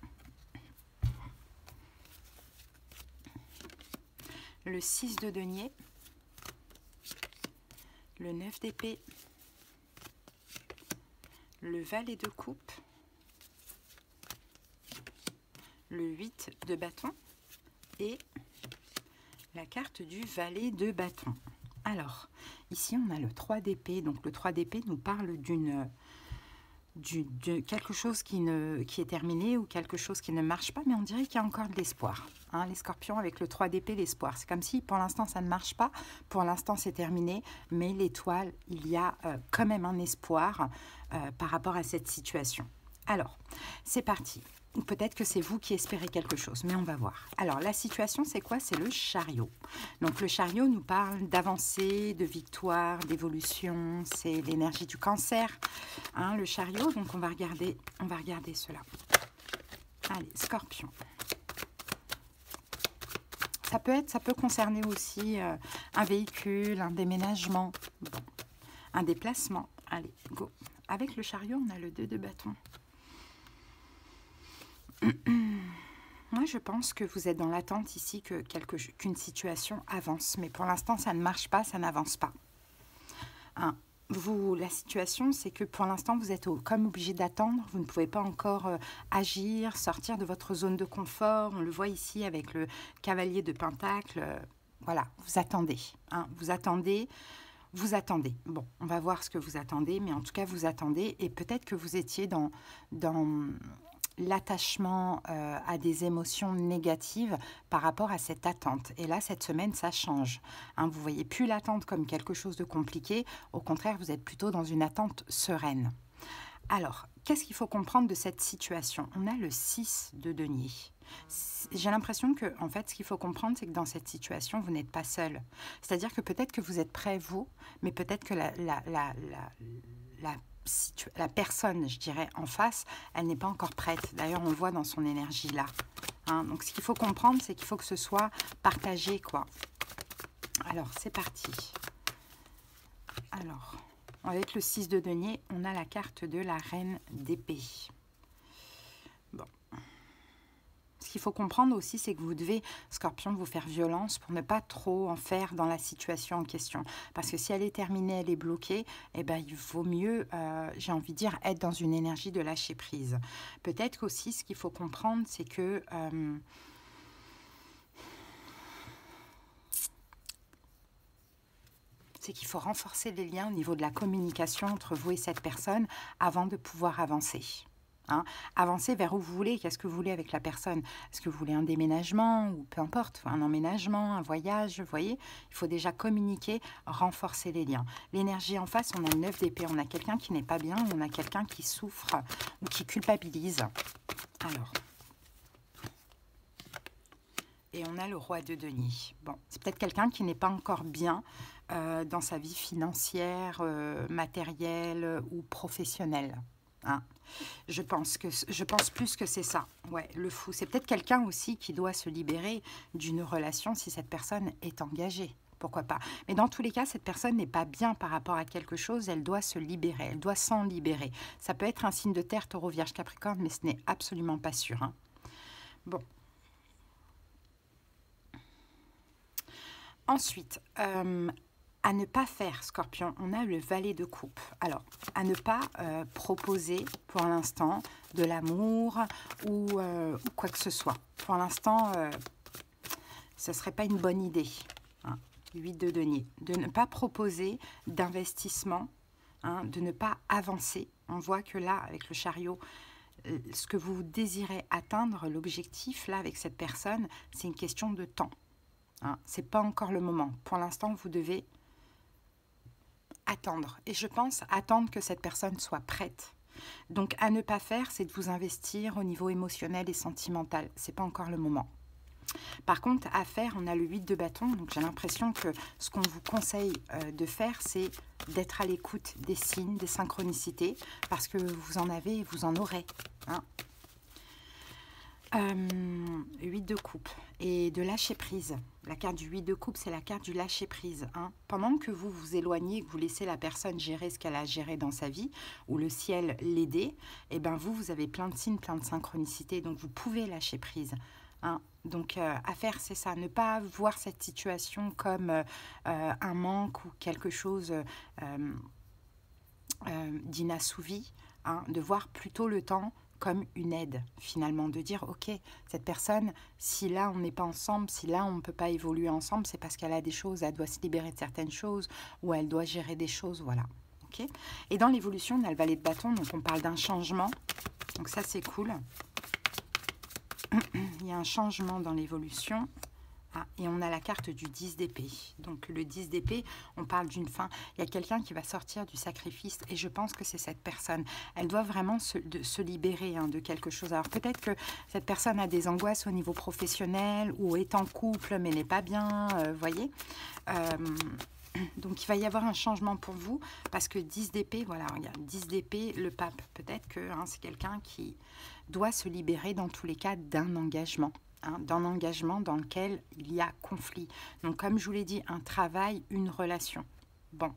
Le 6 de denier. Le 9 d'épée. Le valet de coupe, le 8 de bâton et la carte du valet de bâton. Alors, ici, on a le 3 d'épée. Donc, le 3 d'épée nous parle de quelque chose qui est terminé ou quelque chose qui ne marche pas, mais on dirait qu'il y a encore de l'espoir. Hein, les scorpions, avec le 3 d'épée, l'espoir. C'est comme si, pour l'instant, ça ne marche pas. Pour l'instant, c'est terminé. Mais l'étoile, il y a quand même un espoir par rapport à cette situation. Alors, c'est parti. Peut-être que c'est vous qui espérez quelque chose, mais on va voir. Alors, la situation, c'est quoi? C'est le chariot. Donc, le chariot nous parle d'avancée, de victoire, d'évolution. C'est l'énergie du cancer, hein, le chariot. Donc, on va regarder cela. Allez, scorpion. Ça peut concerner aussi un véhicule, un déménagement, bon, un déplacement. Allez, go. Avec le chariot, on a le 2 de bâton. Moi, je pense que vous êtes dans l'attente ici qu'une situation avance. Mais pour l'instant, ça ne marche pas, ça n'avance pas. Hein, la situation, c'est que pour l'instant, vous êtes comme obligé d'attendre. Vous ne pouvez pas encore agir, sortir de votre zone de confort. On le voit ici avec le cavalier de Pentacle. Voilà, vous attendez. Hein, vous attendez. Bon, on va voir ce que vous attendez. Mais en tout cas, vous attendez. Et peut-être que vous étiez dans l'attachement à des émotions négatives par rapport à cette attente. Et là, cette semaine, ça change. Hein, vous ne voyez plus l'attente comme quelque chose de compliqué. Au contraire, vous êtes plutôt dans une attente sereine. Alors, qu'est-ce qu'il faut comprendre de cette situation? On a le 6 de denier. J'ai l'impression que, en fait, ce qu'il faut comprendre, c'est que dans cette situation, vous n'êtes pas seul. C'est-à-dire que peut-être que vous êtes prêt, vous, mais peut-être que la personne, je dirais, en face, elle n'est pas encore prête. D'ailleurs, on le voit dans son énergie là. Hein, donc, ce qu'il faut comprendre, c'est qu'il faut que ce soit partagé, quoi. Alors, c'est parti. Alors, avec le 6 de denier, on a la carte de la reine d'épée. Bon. Ce qu'il faut comprendre aussi, c'est que vous devez, Scorpion, vous faire violence pour ne pas trop en faire dans la situation en question. Parce que si elle est terminée, elle est bloquée, eh ben, il vaut mieux, j'ai envie de dire, être dans une énergie de lâcher prise. Peut-être qu'aussi, ce qu'il faut comprendre, c'est que... c'est qu'il faut renforcer les liens au niveau de la communication entre vous et cette personne avant de pouvoir avancer. Hein. Avancez vers où vous voulez. Qu'est-ce que vous voulez avec la personne? Est-ce que vous voulez un déménagement ou peu importe, un emménagement, un voyage? Vous voyez, il faut déjà communiquer, renforcer les liens. L'énergie en face, on a le 9 d'épée. On a quelqu'un qui n'est pas bien, on a quelqu'un qui souffre ou qui culpabilise. Alors... Et on a le roi de denier. Bon, c'est peut-être quelqu'un qui n'est pas encore bien dans sa vie financière, matérielle ou professionnelle. Hein. Je pense plus que c'est ça. Ouais, le fou. C'est peut-être quelqu'un aussi qui doit se libérer d'une relation si cette personne est engagée. Pourquoi pas? Mais dans tous les cas, cette personne n'est pas bien par rapport à quelque chose. Elle doit se libérer. Elle doit s'en libérer. Ça peut être un signe de terre, taureau, vierge, capricorne, mais ce n'est absolument pas sûr. Hein. Bon. Ensuite, à ne pas faire, Scorpion, on a le valet de coupe. Alors, à ne pas proposer pour l'instant de l'amour ou quoi que ce soit. Pour l'instant, ce ne serait pas une bonne idée. Hein, 8 de denier. De ne pas proposer d'investissement, hein, de ne pas avancer. On voit que là, avec le chariot, ce que vous désirez atteindre, l'objectif, là, avec cette personne, c'est une question de temps. Hein, ce n'est pas encore le moment. Pour l'instant, vous devez attendre. Et je pense attendre que cette personne soit prête. Donc, à ne pas faire, c'est de vous investir au niveau émotionnel et sentimental. Ce n'est pas encore le moment. Par contre, à faire, on a le 8 de bâton. Donc, j'ai l'impression que ce qu'on vous conseille de faire, c'est d'être à l'écoute des signes, des synchronicités, parce que vous en avez et vous en aurez. Hein. 8 de coupe et de lâcher prise. La carte du 8 de coupe, c'est la carte du lâcher prise. Hein. Pendant que vous vous éloignez, que vous laissez la personne gérer ce qu'elle a géré dans sa vie, ou le ciel l'aider, et ben vous avez plein de signes, plein de synchronicités, donc vous pouvez lâcher prise. Hein. Donc, à faire, c'est ça. Ne pas voir cette situation comme un manque ou quelque chose d'inassouvi. Hein. De voir plutôt le temps comme une aide, finalement, de dire, ok, cette personne, si là, on n'est pas ensemble, si là, on ne peut pas évoluer ensemble, c'est parce qu'elle a des choses, elle doit se libérer de certaines choses, ou elle doit gérer des choses, voilà. Okay. Et dans l'évolution, on a le valet de bâton, donc on parle d'un changement, donc ça, c'est cool. Il y a un changement dans l'évolution. Ah, et on a la carte du 10 d'épée. Donc le 10 d'épée, on parle d'une fin. Il y a quelqu'un qui va sortir du sacrifice et je pense que c'est cette personne. Elle doit vraiment se libérer de quelque chose. Alors peut-être que cette personne a des angoisses au niveau professionnel ou est en couple mais n'est pas bien, voyez. Donc il va y avoir un changement pour vous parce que 10 d'épée, voilà, regarde, 10 d'épée, le pape. Peut-être que c'est quelqu'un qui doit se libérer dans tous les cas d'un engagement. D'un engagement dans lequel il y a conflit. Donc, comme je vous l'ai dit, un travail, une relation. Bon.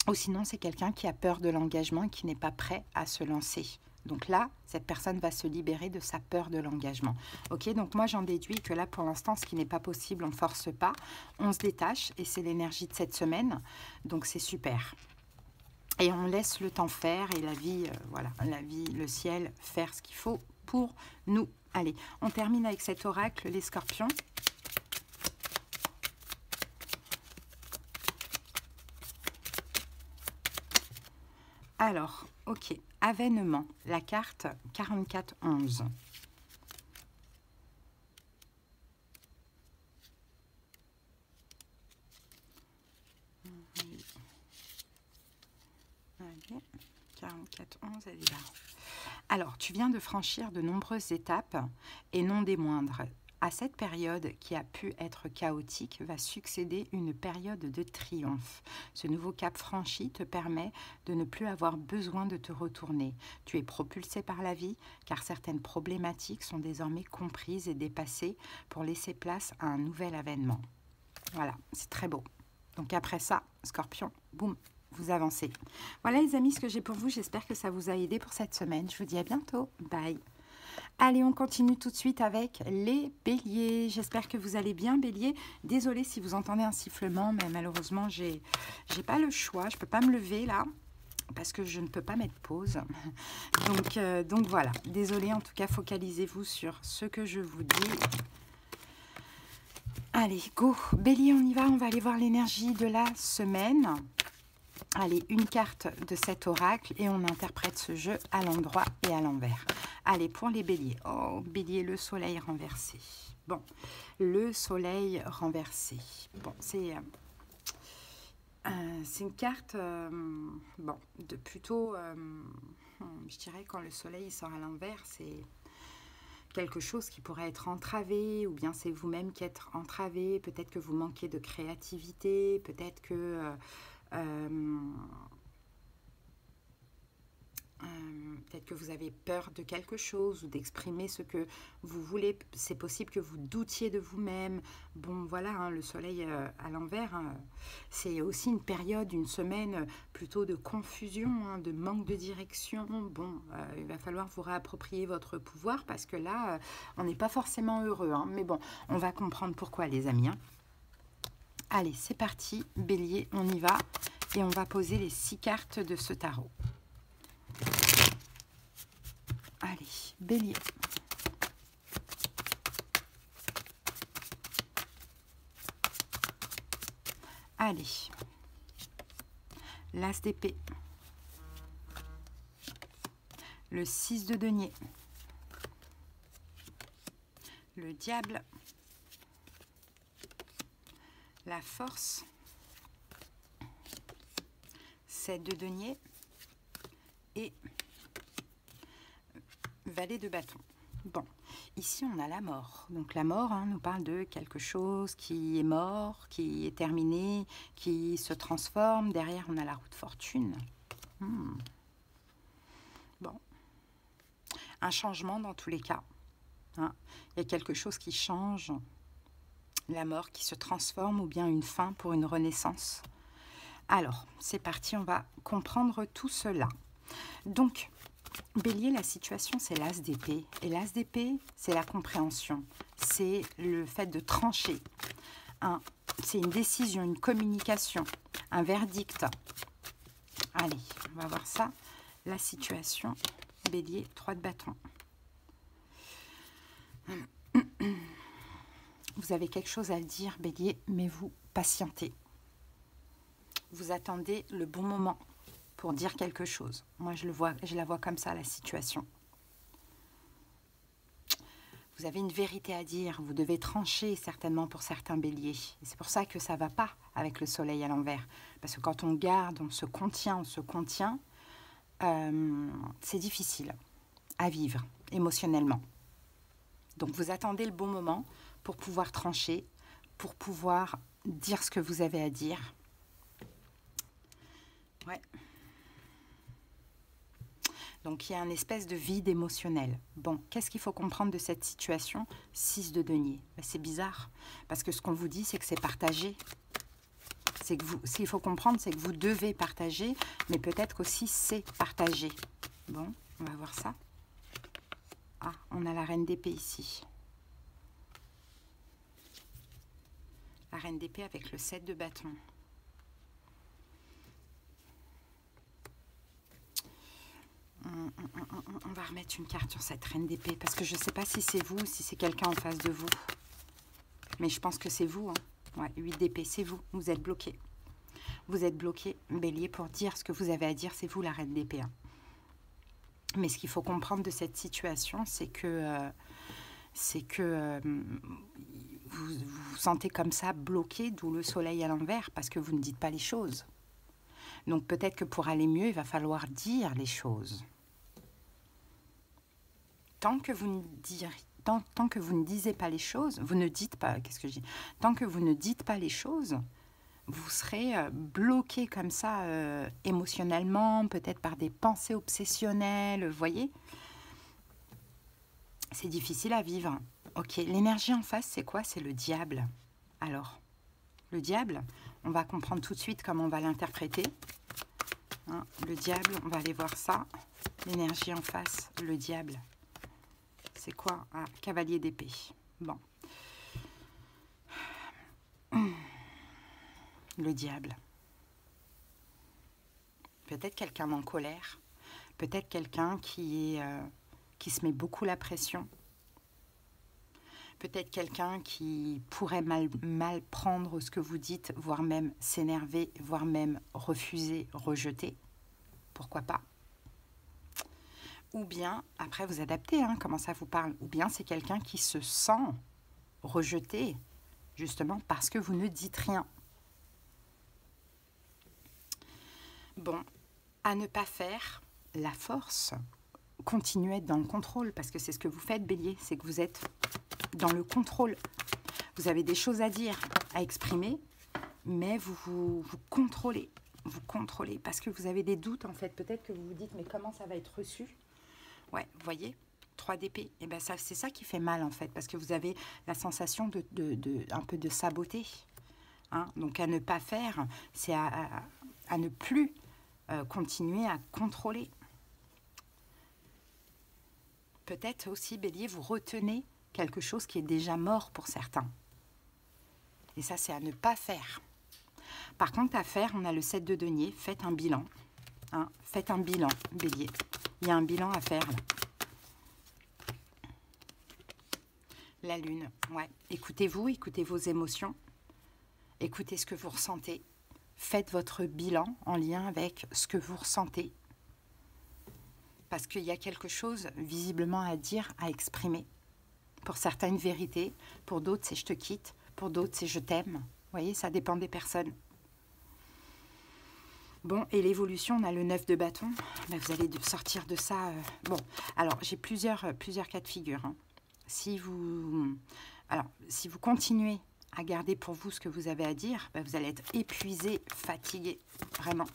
Ou sinon, c'est quelqu'un qui a peur de l'engagement et qui n'est pas prêt à se lancer. Donc là, cette personne va se libérer de sa peur de l'engagement. Ok, donc moi, j'en déduis que là, pour l'instant, ce qui n'est pas possible, on ne force pas. On se détache et c'est l'énergie de cette semaine. Donc, c'est super. Et on laisse le temps faire et la vie, voilà, la vie, le ciel, faire ce qu'il faut pour nous. Allez, on termine avec cet oracle, les scorpions. Alors, ok, avènement, la carte 44-11. Allez, 44-11, elle est là. Alors, tu viens de franchir de nombreuses étapes et non des moindres. À cette période qui a pu être chaotique va succéder une période de triomphe. Ce nouveau cap franchi te permet de ne plus avoir besoin de te retourner. Tu es propulsé par la vie car certaines problématiques sont désormais comprises et dépassées pour laisser place à un nouvel avènement. Voilà, c'est très beau. Donc après ça, Scorpion, boum, vous avancez. Voilà les amis, ce que j'ai pour vous. J'espère que ça vous a aidé pour cette semaine. Je vous dis à bientôt. Bye. Allez, on continue tout de suite avec les béliers. J'espère que vous allez bien, bélier. Désolée si vous entendez un sifflement, mais malheureusement, j'ai pas le choix. Je peux pas me lever là, parce que je ne peux pas mettre pause. Donc voilà. Désolée, en tout cas, focalisez-vous sur ce que je vous dis. Allez, go. Bélier, on y va. On va aller voir l'énergie de la semaine. Allez, une carte de cet oracle et on interprète ce jeu à l'endroit et à l'envers. Allez, pour les béliers. Oh, bélier, le soleil renversé. Bon, le soleil renversé. Bon, c'est une carte, bon, de plutôt, je dirais quand le soleil sort à l'envers, c'est quelque chose qui pourrait être entravé, ou bien c'est vous-même qui êtes entravé, peut-être que vous manquez de créativité, peut-être que peut-être que vous avez peur de quelque chose ou d'exprimer ce que vous voulez. C'est possible que vous doutiez de vous-même. Bon, voilà, hein, le soleil à l'envers, hein, c'est aussi une période, une semaine plutôt de confusion, hein, de manque de direction. Bon, il va falloir vous réapproprier votre pouvoir parce que là, on n'est pas forcément heureux. Hein, mais bon, on va comprendre pourquoi, les amis. Hein. Allez, c'est parti, bélier, on y va. Et on va poser les 6 cartes de ce tarot. Allez, bélier. Allez. L'as d'épée. Le 6 de denier. Le diable. La force. 7 de denier. Et valet de bâton. Bon, ici on a la mort. Donc la mort, hein, nous parle de quelque chose qui est mort, qui est terminé, qui se transforme. Derrière on a la roue de fortune. Bon, un changement dans tous les cas. Hein. Il y a quelque chose qui change. La mort qui se transforme ou bien une fin pour une renaissance. Alors, c'est parti, on va comprendre tout cela. Donc, bélier, la situation, c'est l'as d'épée. Et l'as d'épée, c'est la compréhension. C'est le fait de trancher. C'est une décision, une communication, un verdict. Allez, on va voir ça. La situation, bélier, 3 de bâton. Vous avez quelque chose à dire, bélier, mais vous patientez. Vous attendez le bon moment pour dire quelque chose. Moi, je la vois comme ça, la situation. Vous avez une vérité à dire, vous devez trancher certainement pour certains béliers. Et c'est pour ça que ça ne va pas avec le soleil à l'envers. Parce que quand on garde, on se contient, c'est difficile à vivre émotionnellement. Donc vous attendez le bon moment pour pouvoir trancher, pour pouvoir dire ce que vous avez à dire. Ouais. Donc, il y a une espèce de vide émotionnel. Bon, qu'est-ce qu'il faut comprendre de cette situation? 6 de denier. Ben, c'est bizarre, parce que ce qu'on vous dit, c'est que c'est partagé. C'est que ce qu'il faut comprendre, c'est que vous devez partager, mais peut-être qu'aussi c'est partagé. Bon, on va voir ça. Ah, on a la reine d'épée ici. La reine d'épée avec le 7 de bâton. On va remettre une carte sur cette reine d'épée parce que je ne sais pas si c'est vous ou si c'est quelqu'un en face de vous. Mais je pense que c'est vous. Hein. Ouais, 8 d'épée, c'est vous. Vous êtes bloqué. Vous êtes bloqué, bélier, pour dire ce que vous avez à dire. C'est vous la reine d'épée. Hein. Mais ce qu'il faut comprendre de cette situation, c'est que vous vous sentez comme ça bloqué, d'où le soleil à l'envers, parce que vous ne dites pas les choses. Donc peut-être que pour aller mieux, il va falloir dire les choses. Tant que vous ne disiez pas les choses, vous ne dites pas, qu'est-ce que je dis? Tant que vous ne dites pas les choses, vous serez bloqué comme ça émotionnellement, peut-être par des pensées obsessionnelles, vous voyez? C'est difficile à vivre. Ok, l'énergie en face, c'est quoi? C'est le diable. Alors, le diable, on va comprendre tout de suite comment on va l'interpréter. Hein, le diable, on va aller voir ça. L'énergie en face, le diable. C'est quoi? Ah, cavalier d'épée. Bon. Le diable. Peut-être quelqu'un en colère. Peut-être quelqu'un qui se met beaucoup la pression. peut-être quelqu'un qui pourrait mal prendre ce que vous dites, voire même s'énerver, voire même refuser, rejeter. Pourquoi pas? Ou bien, après vous adaptez, hein, comment ça vous parle. Ou bien c'est quelqu'un qui se sent rejeté, justement parce que vous ne dites rien. Bon, à ne pas faire, la force, continuez à être dans le contrôle, parce que c'est ce que vous faites, Bélier, c'est que vous êtes dans le contrôle. Vous avez des choses à dire, à exprimer, mais vous contrôlez. Vous contrôlez, parce que vous avez des doutes, en fait. Peut-être que vous vous dites, mais comment ça va être reçu? Ouais, vous voyez, 3 d'épée. Et bien, c'est ça qui fait mal, en fait, parce que vous avez la sensation un peu de saboter. Hein? Donc, à ne pas faire, c'est à ne plus continuer à contrôler. Peut-être aussi, Bélier, vous retenez quelque chose qui est déjà mort pour certains. Et ça, c'est à ne pas faire. Par contre, à faire, on a le 7 de denier. Faites un bilan. Hein? Faites un bilan, Bélier. Il y a un bilan à faire, là. La lune, ouais. Écoutez-vous, écoutez vos émotions. Écoutez ce que vous ressentez. Faites votre bilan en lien avec ce que vous ressentez. Parce qu'il y a quelque chose visiblement à dire, à exprimer. Pour certains, une vérité. Pour d'autres, c'est je te quitte. Pour d'autres, c'est je t'aime. Vous voyez, ça dépend des personnes. Bon, et l'évolution, on a le 9 de bâton. Ben, vous allez sortir de ça. Bon, alors, j'ai plusieurs cas de figure. Hein. Si vous continuez à garder pour vous ce que vous avez à dire, ben, vous allez être épuisé, fatigué. Vraiment.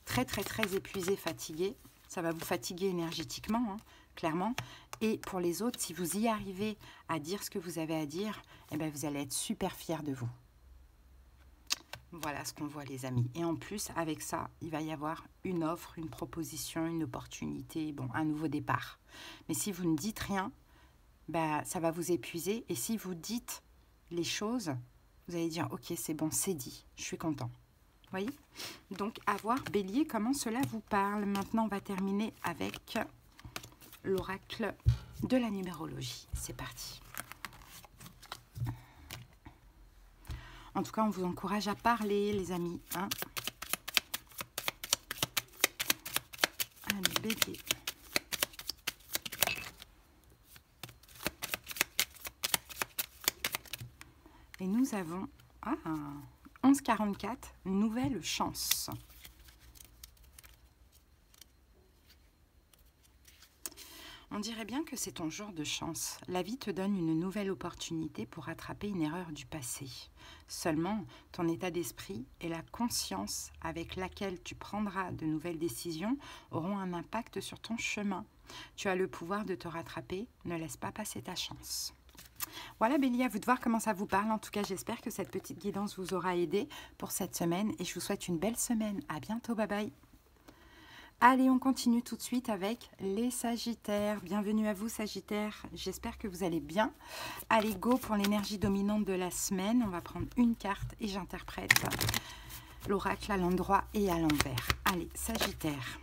Très, très, très épuisé, fatigué. Ça va vous fatiguer énergétiquement, hein, clairement. Et pour les autres, si vous y arrivez à dire ce que vous avez à dire, eh ben, vous allez être super fiers de vous. Voilà ce qu'on voit, les amis. Et en plus, avec ça, il va y avoir une offre, une proposition, une opportunité, bon, un nouveau départ. Mais si vous ne dites rien, bah, ça va vous épuiser. Et si vous dites les choses, vous allez dire, ok, c'est bon, c'est dit, je suis content. Vous voyez? Donc, à voir, Bélier, comment cela vous parle. Maintenant, on va terminer avec l'oracle de la numérologie. C'est parti. En tout cas, on vous encourage à parler, les amis. Hein? Allez, Bélier. Et nous avons 11,44, nouvelle chance. On dirait bien que c'est ton jour de chance. La vie te donne une nouvelle opportunité pour rattraper une erreur du passé. Seulement, ton état d'esprit et la conscience avec laquelle tu prendras de nouvelles décisions auront un impact sur ton chemin. Tu as le pouvoir de te rattraper, ne laisse pas passer ta chance. Voilà, Bélier, à vous de voir comment ça vous parle. En tout cas, j'espère que cette petite guidance vous aura aidé pour cette semaine et je vous souhaite une belle semaine. À bientôt, bye bye. Allez, on continue tout de suite avec les Sagittaires. Bienvenue à vous, Sagittaires. J'espère que vous allez bien. Allez, go pour l'énergie dominante de la semaine. On va prendre une carte et j'interprète l'oracle à l'endroit et à l'envers. Allez, Sagittaire.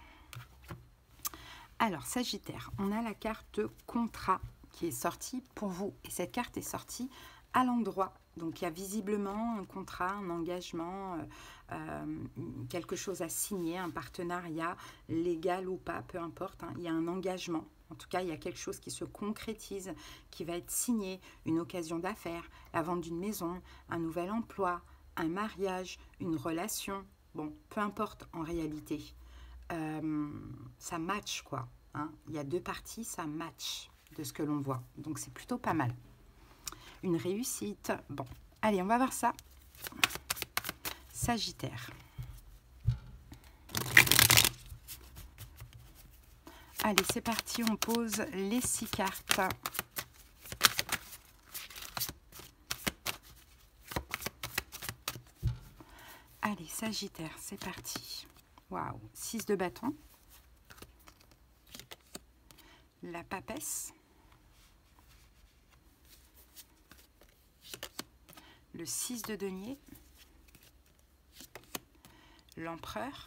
Alors, Sagittaire, on a la carte contrat qui est sortie pour vous. Et cette carte est sortie à l'endroit. Donc, il y a visiblement un contrat, un engagement, quelque chose à signer, un partenariat légal ou pas, peu importe. Hein, il y a un engagement. En tout cas, il y a quelque chose qui se concrétise, qui va être signé, une occasion d'affaires, la vente d'une maison, un nouvel emploi, un mariage, une relation. Bon, peu importe en réalité. Ça match, quoi. Hein. Il y a deux parties, ça match de ce que l'on voit. Donc, c'est plutôt pas mal. Une réussite. Bon, allez, on va voir ça. Sagittaire. Allez, c'est parti, on pose les 6 cartes. Allez, Sagittaire, c'est parti. Waouh, 6 de bâton. La papesse. Le 6 de denier. L'empereur.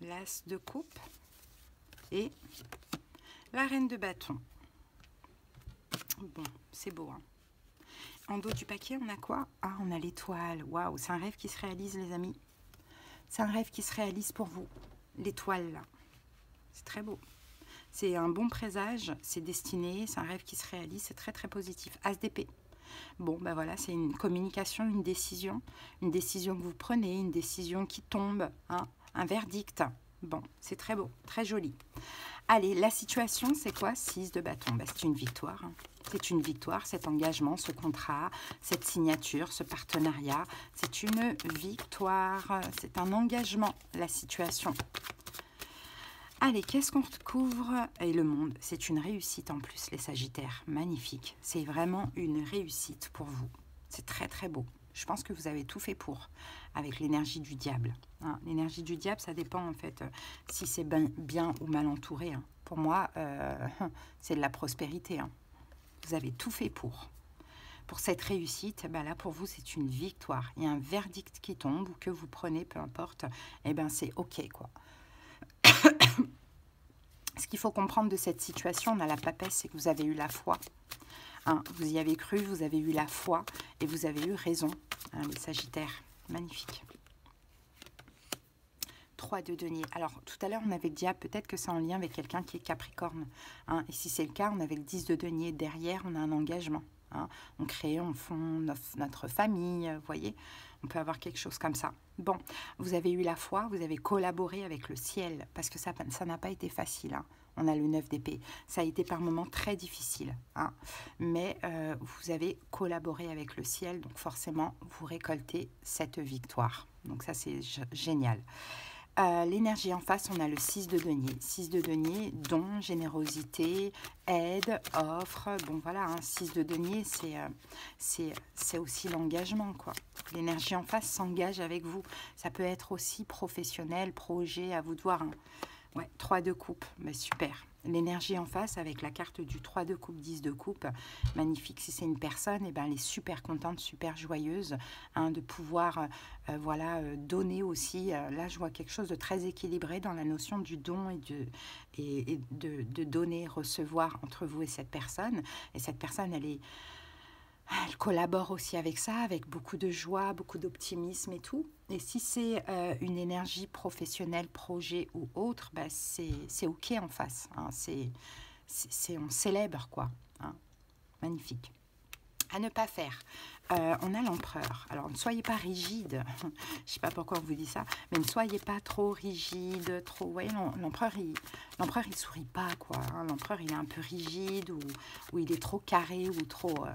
L'as de coupe. Et la reine de bâton. Bon, c'est beau. Hein. En dos du paquet, on a quoi? Ah, on a l'étoile. Waouh, c'est un rêve qui se réalise, les amis. C'est un rêve qui se réalise pour vous. L'étoile, là. C'est très beau. C'est un bon présage, c'est destiné, c'est un rêve qui se réalise, c'est très très positif. As d'épée. Bon, ben voilà, c'est une communication, une décision que vous prenez, une décision qui tombe, hein, un verdict. Bon, c'est très beau, très joli. Allez, la situation, c'est quoi? 6 de bâton, ben, c'est une victoire. Hein. C'est une victoire, cet engagement, ce contrat, cette signature, ce partenariat. C'est une victoire, c'est un engagement, la situation. Allez, qu'est-ce qu'on recouvre? Et le monde, c'est une réussite en plus, les Sagittaires. Magnifique. C'est vraiment une réussite pour vous. C'est très, très beau. Je pense que vous avez tout fait pour, avec l'énergie du diable. Hein, l'énergie du diable, ça dépend en fait si c'est bien ou mal entouré. Hein. Pour moi, c'est de la prospérité. Hein. Vous avez tout fait pour. Pour cette réussite, ben là, pour vous, c'est une victoire. Il y a un verdict qui tombe ou que vous prenez, peu importe. Eh bien, c'est OK, quoi. Ce qu'il faut comprendre de cette situation, on a la papesse, c'est que vous avez eu la foi. Hein, vous y avez cru, vous avez eu la foi et vous avez eu raison, hein, les Sagittaires. Magnifique. 3 de denier. Alors, tout à l'heure, on avait le diable. Peut-être que c'est en lien avec quelqu'un qui est Capricorne. Hein, et si c'est le cas, on avait le 10 de denier. Derrière, on a un engagement. Hein, on crée, on fonde notre famille, vous voyez. On peut avoir quelque chose comme ça. Bon, vous avez eu la foi, vous avez collaboré avec le ciel, parce que ça n'a pas été facile. Hein. On a le 9 d'épée. Ça a été par moments très difficile. Hein. Mais vous avez collaboré avec le ciel, donc forcément, vous récoltez cette victoire. Donc ça, c'est génial. L'énergie en face, on a le 6 de denier. 6 de denier, don, générosité, aide, offre. Bon, voilà, hein, 6 de denier, c'est aussi l'engagement, quoi. L'énergie en face s'engage avec vous. Ça peut être aussi professionnel, projet, à vous de voir. Hein. Ouais, 3 de coupe, mais super. L'énergie en face avec la carte du 3 de coupe, 10 de coupe, magnifique. Si c'est une personne, eh ben, elle est super contente, super joyeuse hein, de pouvoir voilà, donner aussi. Là, je vois quelque chose de très équilibré dans la notion du don et de donner, recevoir entre vous et cette personne. Et cette personne, elle collabore aussi avec ça, avec beaucoup de joie, beaucoup d'optimisme et tout. Et si c'est une énergie professionnelle, projet ou autre, bah c'est OK en face. Hein. On célèbre, quoi. Hein. Magnifique. À ne pas faire. On a l'empereur. Alors, ne soyez pas rigide. Je ne sais pas pourquoi on vous dit ça, mais ne soyez pas trop rigide, trop... Vous voyez, l'empereur, il sourit pas, quoi. Hein. L'empereur, il est un peu rigide ou il est trop carré ou trop...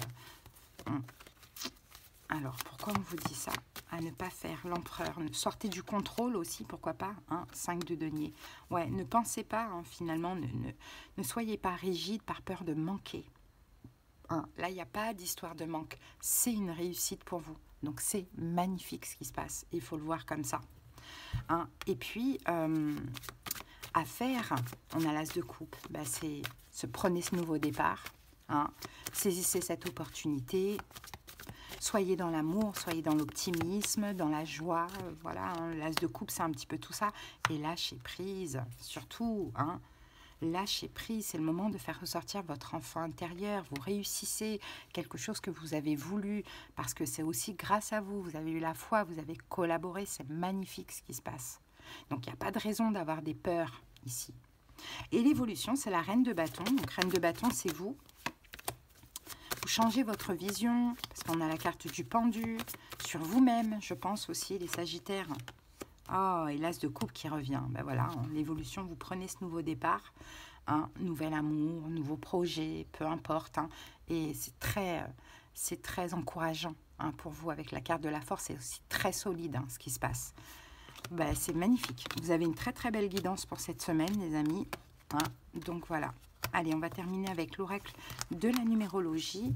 Alors, pourquoi on vous dit ça? À ne pas faire l'empereur. Sortez du contrôle aussi, pourquoi pas, hein, 5 de denier. Ouais, ne pensez pas, hein, finalement, ne soyez pas rigide par peur de manquer. Hein, là, il n'y a pas d'histoire de manque. C'est une réussite pour vous. Donc, c'est magnifique ce qui se passe. Il faut le voir comme ça. Hein, et puis, à faire, on a l'as de coupe. Bah, c'est prenez ce nouveau départ. Hein, saisissez cette opportunité, soyez dans l'amour, soyez dans l'optimisme, dans la joie, voilà, hein, l'as de coupe c'est un petit peu tout ça, et lâchez prise, surtout, hein, lâchez prise, c'est le moment de faire ressortir votre enfant intérieur, vous réussissez quelque chose que vous avez voulu, parce que c'est aussi grâce à vous, vous avez eu la foi, vous avez collaboré, c'est magnifique ce qui se passe, donc il n'y a pas de raison d'avoir des peurs ici. Et l'évolution, c'est la reine de bâton, donc reine de bâton c'est vous. Vous changez votre vision, parce qu'on a la carte du pendu, sur vous-même, je pense aussi, les Sagittaires. Oh, et l'as de coupe qui revient. Ben voilà, l'évolution, vous prenez ce nouveau départ, hein, nouvel amour, nouveau projet, peu importe. Hein, et c'est très encourageant hein, pour vous avec la carte de la force. C'est aussi très solide hein, ce qui se passe. Ben, c'est magnifique. Vous avez une très très belle guidance pour cette semaine, les amis. Hein, donc voilà. Allez, on va terminer avec l'oracle de la numérologie.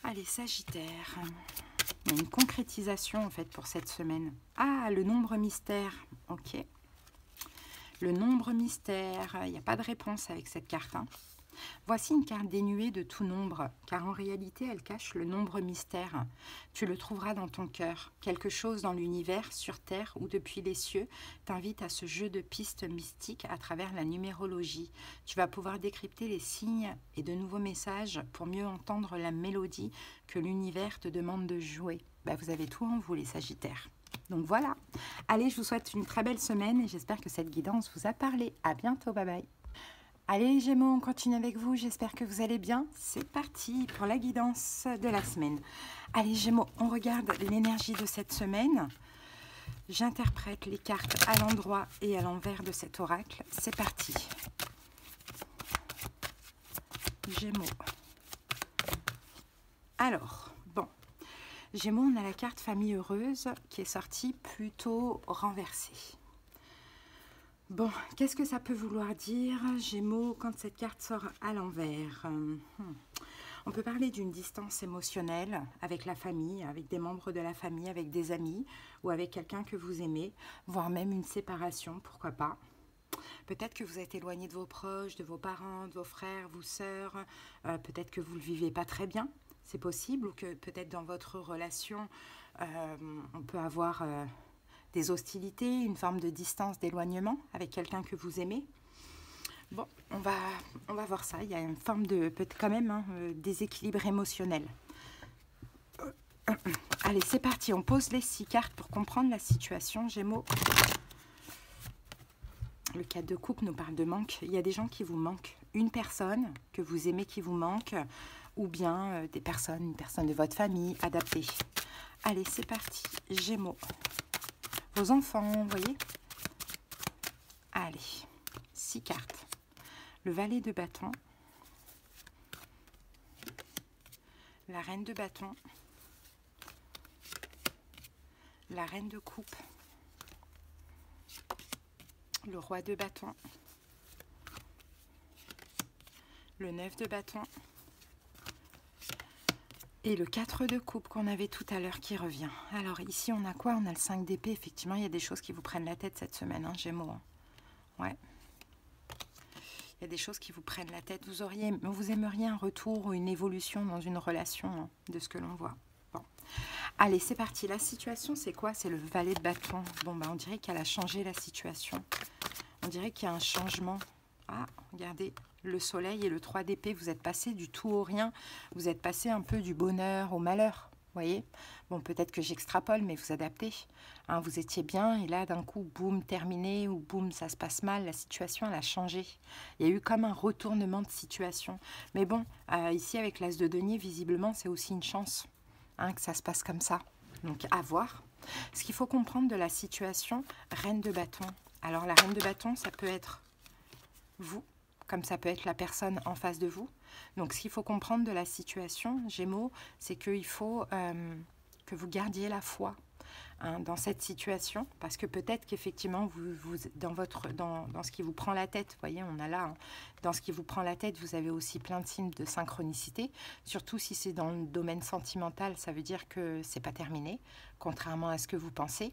Allez, Sagittaire. Il y a une concrétisation en fait pour cette semaine. Ah, le nombre mystère. Ok. Le nombre mystère. Il n'y a pas de réponse avec cette carte. Hein. Voici une carte dénuée de tout nombre, car en réalité, elle cache le nombre mystère. Tu le trouveras dans ton cœur. Quelque chose dans l'univers, sur Terre ou depuis les cieux, t'invite à ce jeu de pistes mystiques à travers la numérologie. Tu vas pouvoir décrypter les signes et de nouveaux messages pour mieux entendre la mélodie que l'univers te demande de jouer. Vous avez tout en vous, les Sagittaires. Donc voilà. Allez, je vous souhaite une très belle semaine et j'espère que cette guidance vous a parlé. À bientôt, bye bye. Allez les Gémeaux, on continue avec vous, j'espère que vous allez bien. C'est parti pour la guidance de la semaine. Allez Gémeaux, on regarde l'énergie de cette semaine. J'interprète les cartes à l'endroit et à l'envers de cet oracle. C'est parti. Gémeaux. Alors, bon. Gémeaux, on a la carte famille heureuse qui est sortie plutôt renversée. Bon, qu'est-ce que ça peut vouloir dire, Gémeaux, quand cette carte sort à l'envers? On peut parler d'une distance émotionnelle avec la famille, avec des membres de la famille, avec des amis ou avec quelqu'un que vous aimez, voire même une séparation, pourquoi pas. Peut-être que vous êtes éloigné de vos proches, de vos parents, de vos frères, vos sœurs. Peut-être que vous ne le vivez pas très bien, c'est possible. Ou que peut-être dans votre relation, on peut avoir... des hostilités, une forme de distance, d'éloignement avec quelqu'un que vous aimez. Bon, on va voir ça. Il y a une forme de, peut-être quand même, déséquilibre émotionnel. Allez, c'est parti. On pose les 6 cartes pour comprendre la situation. Gémeaux. Le 4 de coupe nous parle de manque. Il y a des gens qui vous manquent. Une personne que vous aimez qui vous manque, ou bien une personne de votre famille adaptée. Allez, c'est parti. Gémeaux. Vos enfants, vous voyez. Allez, 6 cartes. Le valet de bâton. La reine de bâton. La reine de coupe. Le roi de bâton. Le 9 de bâton. Et le 4 de coupe qu'on avait tout à l'heure qui revient. Alors ici, on a quoi? On a le 5 d'épée. Effectivement, il y a des choses qui vous prennent la tête cette semaine, hein, Gémeaux. Hein. Ouais. Il y a des choses qui vous prennent la tête. Vous aimeriez un retour ou une évolution dans une relation, hein, de ce que l'on voit. Bon. Allez, c'est parti. La situation, c'est quoi? C'est le valet de bâton. Bon, on dirait qu'elle a changé la situation. On dirait qu'il y a un changement. Ah, regardez. Le soleil et le 3 d'épée, vous êtes passé du tout au rien, vous êtes passé un peu du bonheur au malheur, vous voyez. Bon, peut-être que j'extrapole, mais vous adaptez. Hein, vous étiez bien, et là, d'un coup, boum, terminé, ou boum, ça se passe mal, la situation, elle a changé. Il y a eu comme un retournement de situation. Mais bon, ici, avec l'as de denier, visiblement, c'est aussi une chance, hein, que ça se passe comme ça. Donc, à voir. Ce qu'il faut comprendre de la situation, reine de bâton. Alors, la reine de bâton, ça peut être vous, comme ça peut être la personne en face de vous. Donc, ce qu'il faut comprendre de la situation, Gémeaux, c'est qu'il faut que vous gardiez la foi, hein, dans cette situation, parce que peut-être qu'effectivement, dans ce qui vous prend la tête, vous voyez, on a là, hein, dans ce qui vous prend la tête, vous avez aussi plein de signes de synchronicité, surtout si c'est dans le domaine sentimental, ça veut dire que c'est pas terminé, contrairement à ce que vous pensez.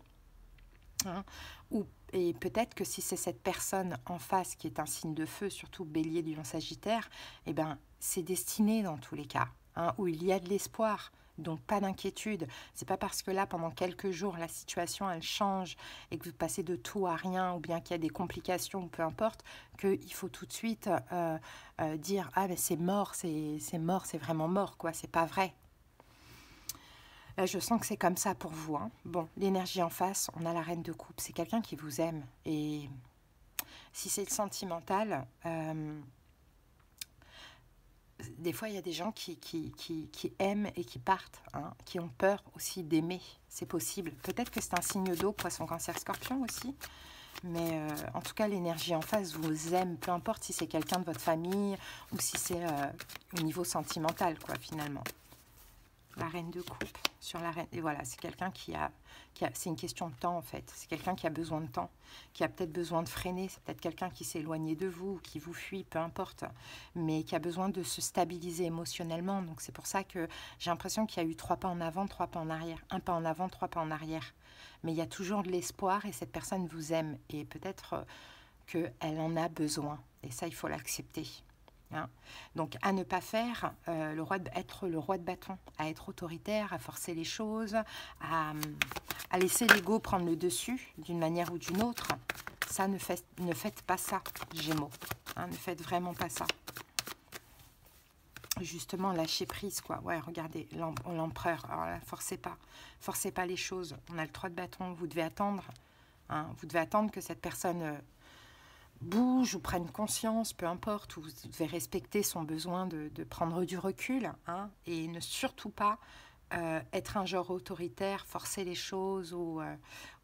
Hein, et peut-être que si c'est cette personne en face qui est un signe de feu, surtout Bélier, Lion, Sagittaire, eh ben, c'est destiné dans tous les cas, hein, où il y a de l'espoir, donc pas d'inquiétude. C'est pas parce que là, pendant quelques jours, la situation elle change et que vous passez de tout à rien, ou bien qu'il y a des complications, ou peu importe, qu'il faut tout de suite dire ah mais c'est mort, c'est mort, c'est vraiment mort, quoi. C'est pas vrai. Là, je sens que c'est comme ça pour vous. Hein. Bon, l'énergie en face, on a la reine de coupe. C'est quelqu'un qui vous aime. Et si c'est le sentimental, des fois, il y a des gens qui aiment et qui partent, hein, qui ont peur aussi d'aimer. C'est possible. Peut-être que c'est un signe d'eau, poisson, cancer, scorpion aussi. Mais en tout cas, l'énergie en face vous aime. Peu importe si c'est quelqu'un de votre famille ou si c'est au niveau sentimental, quoi, finalement. La reine de coupe sur la reine. Et voilà, c'est quelqu'un qui a c'est une question de temps en fait. C'est quelqu'un qui a besoin de temps, qui a peut-être besoin de freiner. C'est peut-être quelqu'un qui s'est éloigné de vous, qui vous fuit, peu importe. Mais qui a besoin de se stabiliser émotionnellement. Donc c'est pour ça que j'ai l'impression qu'il y a eu 3 pas en avant, 3 pas en arrière. 1 pas en avant, 3 pas en arrière. Mais il y a toujours de l'espoir et cette personne vous aime. Et peut-être qu'elle en a besoin. Et ça, il faut l'accepter. Hein. Donc, à ne pas faire, être le roi de bâton, à être autoritaire, à forcer les choses, à laisser l'ego prendre le dessus d'une manière ou d'une autre. Ça, ne faites pas ça, Gémeaux. Hein, ne faites vraiment pas ça. Justement, lâcher prise, quoi. Ouais, regardez, l'empereur. Alors là, forcez pas les choses. On a le 3 de bâton, vous devez attendre. Hein, vous devez attendre que cette personne bouge ou prenne conscience, peu importe. Vous devez respecter son besoin de prendre du recul. Hein, et ne surtout pas être un genre autoritaire, forcer les choses ou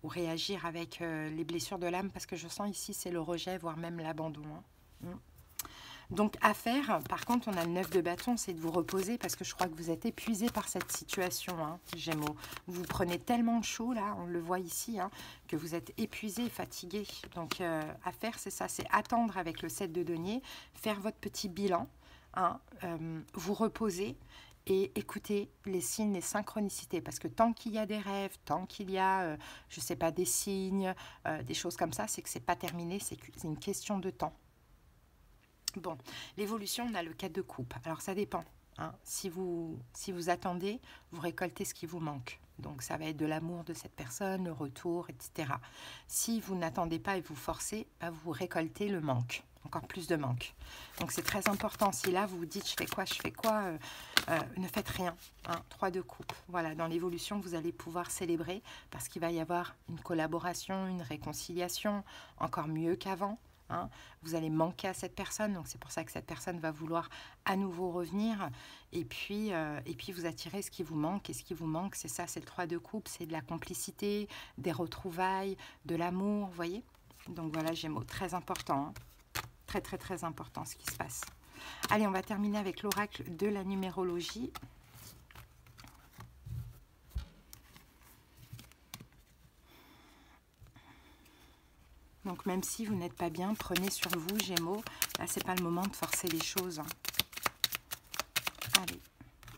réagir avec les blessures de l'âme. Parce que je sens ici, c'est le rejet, voire même l'abandon. Hein. Donc à faire, par contre, on a le 9 de bâton, c'est de vous reposer parce que je crois que vous êtes épuisé par cette situation, hein, Gémeaux. Vous prenez tellement chaud, là, on le voit ici, hein, que vous êtes épuisé, fatigué. Donc à faire, c'est ça, c'est attendre avec le 7 de denier, faire votre petit bilan, hein, vous reposer et écouter les signes, les synchronicités. Parce que tant qu'il y a des rêves, tant qu'il y a, je ne sais pas, des signes, des choses comme ça, c'est que c'est pas terminé, c'est une question de temps. Bon, l'évolution, on a le 4 de coupe. Alors, ça dépend. Hein. Si vous attendez, vous récoltez ce qui vous manque. Donc, ça va être de l'amour de cette personne, le retour, etc. Si vous n'attendez pas et vous forcez, bah, vous récoltez le manque. Encore plus de manque. Donc, c'est très important. Si là, vous vous dites, je fais quoi, ne faites rien. Hein. 3 de coupe. Voilà, dans l'évolution, vous allez pouvoir célébrer parce qu'il va y avoir une collaboration, une réconciliation, encore mieux qu'avant. Hein, vous allez manquer à cette personne, donc c'est pour ça que cette personne va vouloir à nouveau revenir et puis vous attirez ce qui vous manque. Et ce qui vous manque, c'est ça, c'est le 3 de coupe, c'est de la complicité, des retrouvailles, de l'amour, vous voyez. Donc voilà, Gémeaux, très important, hein. Très très très important ce qui se passe. Allez, on va terminer avec l'oracle de la numérologie. Donc même si vous n'êtes pas bien, prenez sur vous, Gémeaux. Là, c'est pas le moment de forcer les choses. Hein. Allez.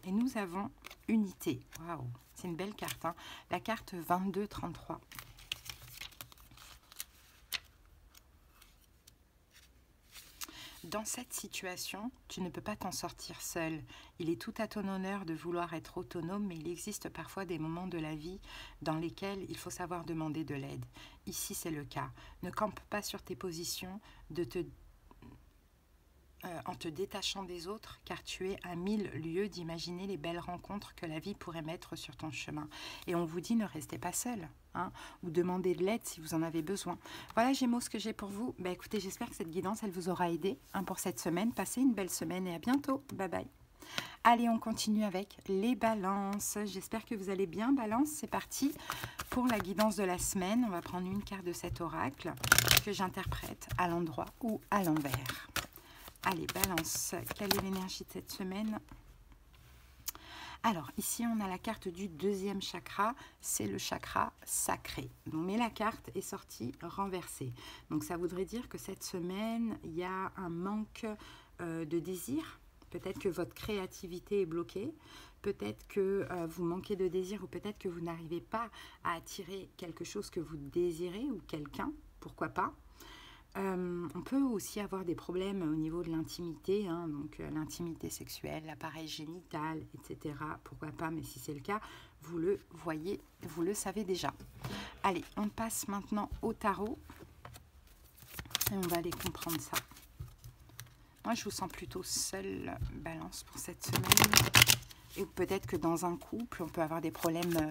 Et nous avons unité. Waouh, c'est une belle carte. Hein. La carte 22-33. Dans cette situation, tu ne peux pas t'en sortir seul. Il est tout à ton honneur de vouloir être autonome, mais il existe parfois des moments de la vie dans lesquels il faut savoir demander de l'aide. Ici, c'est le cas. Ne campe pas sur tes positions en te détachant des autres, car tu es à 1000 lieues d'imaginer les belles rencontres que la vie pourrait mettre sur ton chemin. Et on vous dit, ne restez pas seul, hein, ou demandez de l'aide si vous en avez besoin. Voilà, Gémeaux, ce que j'ai pour vous. Bah, écoutez, j'espère que cette guidance, elle vous aura aidé, hein, pour cette semaine. Passez une belle semaine et à bientôt. Bye bye. Allez, on continue avec les balances. J'espère que vous allez bien, balance. C'est parti pour la guidance de la semaine. On va prendre une carte de cet oracle que j'interprète à l'endroit ou à l'envers. Allez, balance, quelle est l'énergie de cette semaine? Alors, ici, on a la carte du deuxième chakra, c'est le chakra sacré. Mais la carte est sortie renversée. Donc, ça voudrait dire que cette semaine, il y a un manque de désir. Peut-être que votre créativité est bloquée. Peut-être que vous manquez de désir ou peut-être que vous n'arrivez pas à attirer quelque chose que vous désirez ou quelqu'un, pourquoi pas. On peut aussi avoir des problèmes au niveau de l'intimité, hein, donc l'intimité sexuelle, l'appareil génital, etc. Pourquoi pas, mais si c'est le cas, vous le voyez, vous le savez déjà. Allez, on passe maintenant au tarot et on va aller comprendre ça. Moi, je vous sens plutôt seule, balance, pour cette semaine. Et peut-être que dans un couple, on peut avoir des problèmes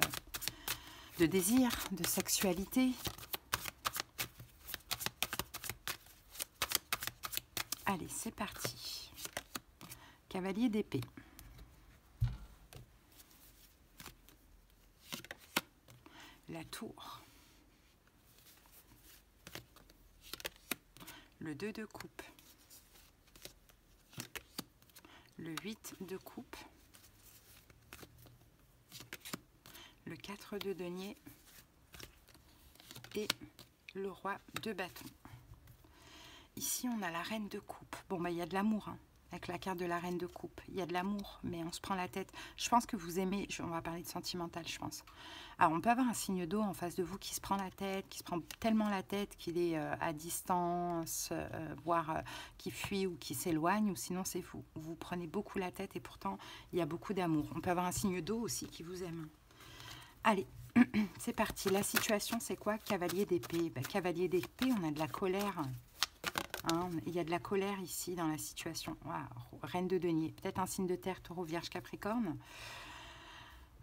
de désir, de sexualité. Allez, c'est parti. Cavalier d'épée. La tour. Le 2 de coupe. Le 8 de coupe. Le 4 de denier. Et le roi de bâton. Ici, on a la reine de coupe. Bon, bah, il y a de l'amour. Hein. avec la carte de la reine de coupe. Il y a de l'amour, mais on se prend la tête. Je pense que vous aimez, on va parler de sentimental, je pense. Alors, on peut avoir un signe d'eau en face de vous qui se prend la tête, qui se prend tellement la tête qu'il est à distance, voire qui fuit ou qui s'éloigne, ou sinon c'est vous. Vous prenez beaucoup la tête et pourtant, il y a beaucoup d'amour. On peut avoir un signe d'eau aussi qui vous aime. Allez, c'est parti. La situation, c'est quoi? Cavalier d'épée. Ben, cavalier d'épée, on a de la colère. Hein, il y a de la colère ici dans la situation. Wow. Reine de denier. Peut-être un signe de terre, taureau, vierge, capricorne.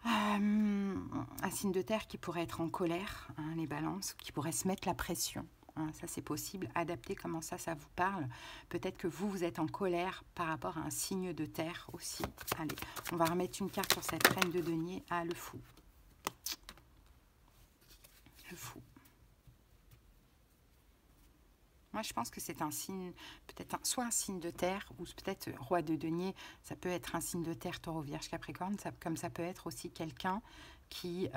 Un signe de terre qui pourrait être en colère, hein, les balances, qui pourrait se mettre la pression. Hein, ça, c'est possible. Adaptez comment ça vous parle. Peut-être que vous êtes en colère par rapport à un signe de terre aussi. Allez, on va remettre une carte sur cette reine de denier. Ah, le fou. Le fou. Moi, je pense que c'est un signe, peut-être soit un signe de terre, ou peut-être roi de denier, ça peut être un signe de terre, taureau, vierge, capricorne, comme ça peut être aussi quelqu'un qui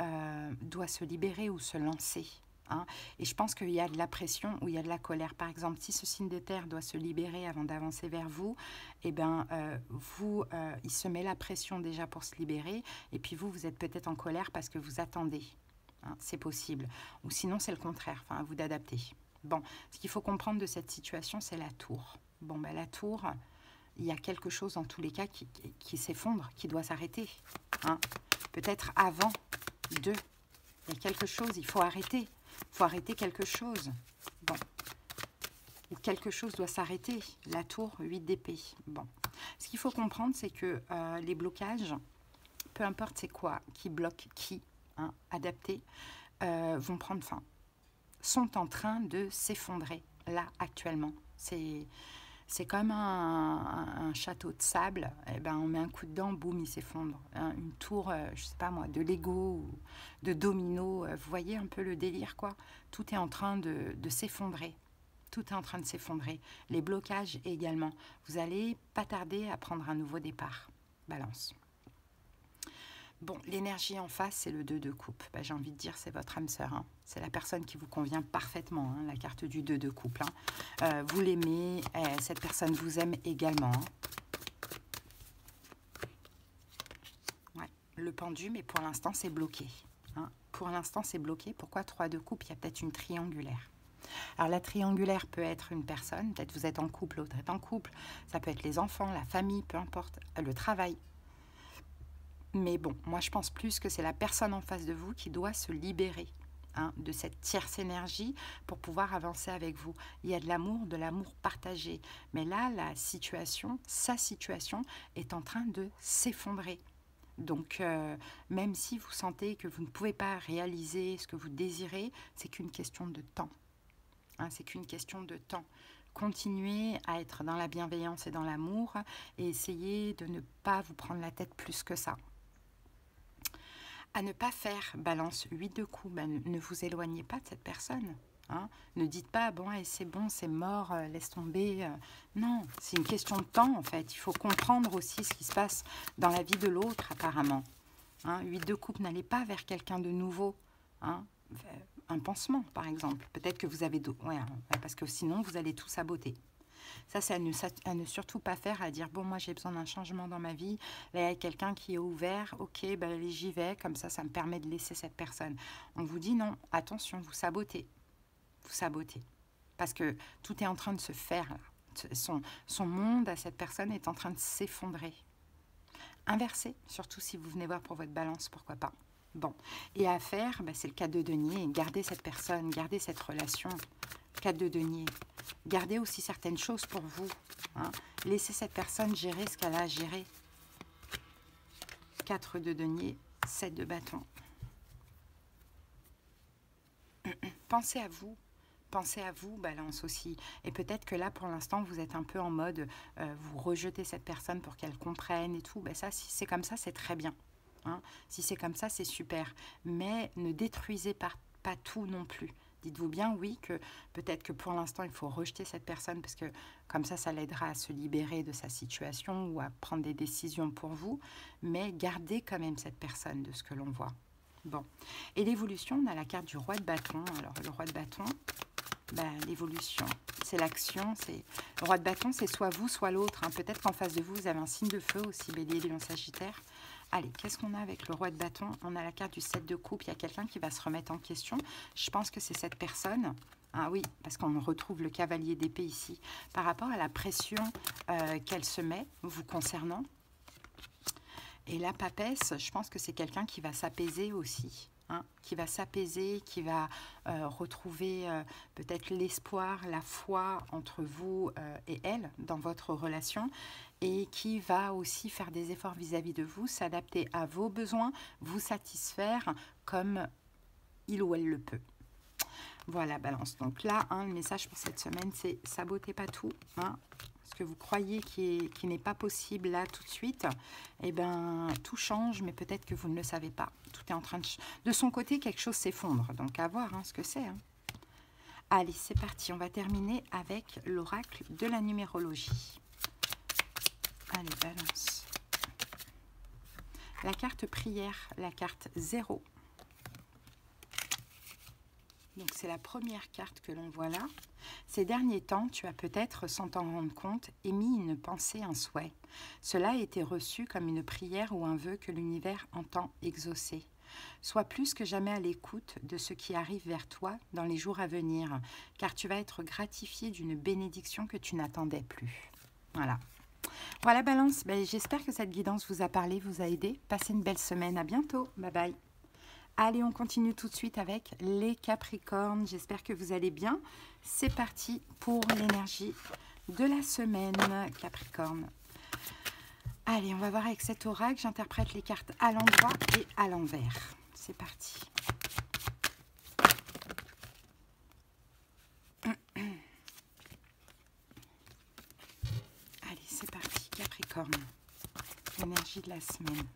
doit se libérer ou se lancer. Hein. Et je pense qu'il y a de la pression ou il y a de la colère. Par exemple, si ce signe de terre doit se libérer avant d'avancer vers vous, eh ben, il se met la pression déjà pour se libérer, et puis vous êtes peut-être en colère parce que vous attendez. Hein, c'est possible. Ou sinon, c'est le contraire, enfin, à vous d'adapter. Bon, ce qu'il faut comprendre de cette situation, c'est la tour. Bon, ben, la tour, il y a quelque chose en tous les cas qui s'effondre, qui doit s'arrêter. Hein. Peut-être avant de. Il y a quelque chose, il faut arrêter. Il faut arrêter quelque chose. Bon. Ou quelque chose doit s'arrêter. La tour, 8 d'épée. Bon. Ce qu'il faut comprendre, c'est que les blocages, peu importe c'est quoi, qui bloque qui, hein, adaptés, vont prendre fin. Sont en train de s'effondrer, là, actuellement. C'est comme un château de sable. Eh ben, on met un coup dedans, boum, il s'effondre. Hein, une tour, je sais pas moi, de Lego, ou de domino. Vous voyez un peu le délire, quoi. Tout est en train de s'effondrer. Tout est en train de s'effondrer. Les blocages également. Vous allez pas tarder à prendre un nouveau départ. Balance. Bon, l'énergie en face, c'est le 2 de coupe. Ben, j'ai envie de dire, c'est votre âme sœur. Hein. C'est la personne qui vous convient parfaitement, hein, la carte du 2 de couple. Hein. Vous l'aimez, cette personne vous aime également. Hein. Ouais, le pendu, mais pour l'instant, c'est bloqué. Hein. Pour l'instant, c'est bloqué. Pourquoi 3 de coupe? Il y a peut-être une triangulaire. Alors, la triangulaire peut être une personne. Peut-être vous êtes en couple, l'autre est en couple. Ça peut être les enfants, la famille, peu importe. Le travail. Mais bon, moi je pense plus que c'est la personne en face de vous qui doit se libérer, hein, de cette tierce énergie pour pouvoir avancer avec vous. Il y a de l'amour partagé. Mais là, sa situation est en train de s'effondrer. Donc, même si vous sentez que vous ne pouvez pas réaliser ce que vous désirez, c'est qu'une question de temps. Hein, c'est qu'une question de temps. Continuez à être dans la bienveillance et dans l'amour et essayez de ne pas vous prendre la tête plus que ça. À ne pas faire, balance 8 de coups, ben, ne vous éloignez pas de cette personne. Hein. Ne dites pas, bon, c'est bon, c'est mort, laisse tomber. Non, c'est une question de temps, en fait. Il faut comprendre aussi ce qui se passe dans la vie de l'autre, apparemment. Hein. 8 de coupe, n'allez pas vers quelqu'un de nouveau. Hein. Un pansement, par exemple. Peut-être que vous avez... parce que sinon, vous allez tout saboter. Ça, c'est à ne surtout pas faire, à dire, bon, moi, j'ai besoin d'un changement dans ma vie. Là, il y a quelqu'un qui est ouvert. Ok, ben, allez, j'y vais. Comme ça me permet de laisser cette personne. On vous dit non, attention, vous sabotez. Vous sabotez. Parce que tout est en train de se faire, là. Son monde à cette personne est en train de s'effondrer. Inversez, surtout si vous venez voir pour votre balance, pourquoi pas. Bon, et à faire, ben, c'est le 4 de denier. Gardez cette personne, gardez cette relation. 4 de denier. Gardez aussi certaines choses pour vous. Hein. Laissez cette personne gérer ce qu'elle a à gérer. 4 de denier, 7 de bâton. Pensez à vous, balance aussi. Et peut-être que là, pour l'instant, vous êtes un peu en mode, vous rejetez cette personne pour qu'elle comprenne et tout. Ben ça, si c'est comme ça, c'est très bien. Hein. Si c'est comme ça, c'est super. Mais ne détruisez pas tout non plus. Dites-vous bien, oui, que peut-être que pour l'instant, il faut rejeter cette personne parce que comme ça l'aidera à se libérer de sa situation ou à prendre des décisions pour vous. Mais gardez quand même cette personne de ce que l'on voit. Bon. Et l'évolution, on a la carte du roi de bâton. Alors, le roi de bâton, l'évolution, c'est l'action, c'est le roi de bâton, c'est soit vous, soit l'autre. Hein. Peut-être qu'en face de vous, vous avez un signe de feu aussi, Bélier, Lion, Sagittaire. Allez, qu'est-ce qu'on a avec le roi de bâton? On a la carte du 7 de coupe. Il y a quelqu'un qui va se remettre en question. Je pense que c'est cette personne. Ah oui, parce qu'on retrouve le cavalier d'épée ici. Par rapport à la pression qu'elle se met vous concernant. Et la papesse, je pense que c'est quelqu'un qui va s'apaiser aussi. Hein, qui va s'apaiser, qui va retrouver peut-être l'espoir, la foi entre vous et elle dans votre relation et qui va aussi faire des efforts vis-à-vis de vous, s'adapter à vos besoins, vous satisfaire comme il ou elle le peut. Voilà, balance. Donc là, hein, le message pour cette semaine, c'est sabotez pas tout. Hein. Ce que vous croyez qui n'est pas possible là tout de suite, eh ben, tout change, mais peut-être que vous ne le savez pas. Tout est en train de son côté, quelque chose s'effondre. Donc à voir hein, ce que c'est. Hein. Allez, c'est parti. On va terminer avec l'oracle de la numérologie. Allez, balance. La carte prière, la carte 0. Donc c'est la première carte que l'on voit là. Ces derniers temps, tu as peut-être, sans t'en rendre compte, émis une pensée, un souhait. Cela a été reçu comme une prière ou un vœu que l'univers entend exaucer. Sois plus que jamais à l'écoute de ce qui arrive vers toi dans les jours à venir, car tu vas être gratifié d'une bénédiction que tu n'attendais plus. Voilà. Voilà, Balance. Ben, j'espère que cette guidance vous a parlé, vous a aidé. Passez une belle semaine. À bientôt. Bye bye. Allez, on continue tout de suite avec les Capricornes. J'espère que vous allez bien. C'est parti pour l'énergie de la semaine, Capricorne. Allez, on va voir avec cet oracle. J'interprète les cartes à l'endroit et à l'envers. C'est parti. Allez, c'est parti, Capricorne. L'énergie de la semaine.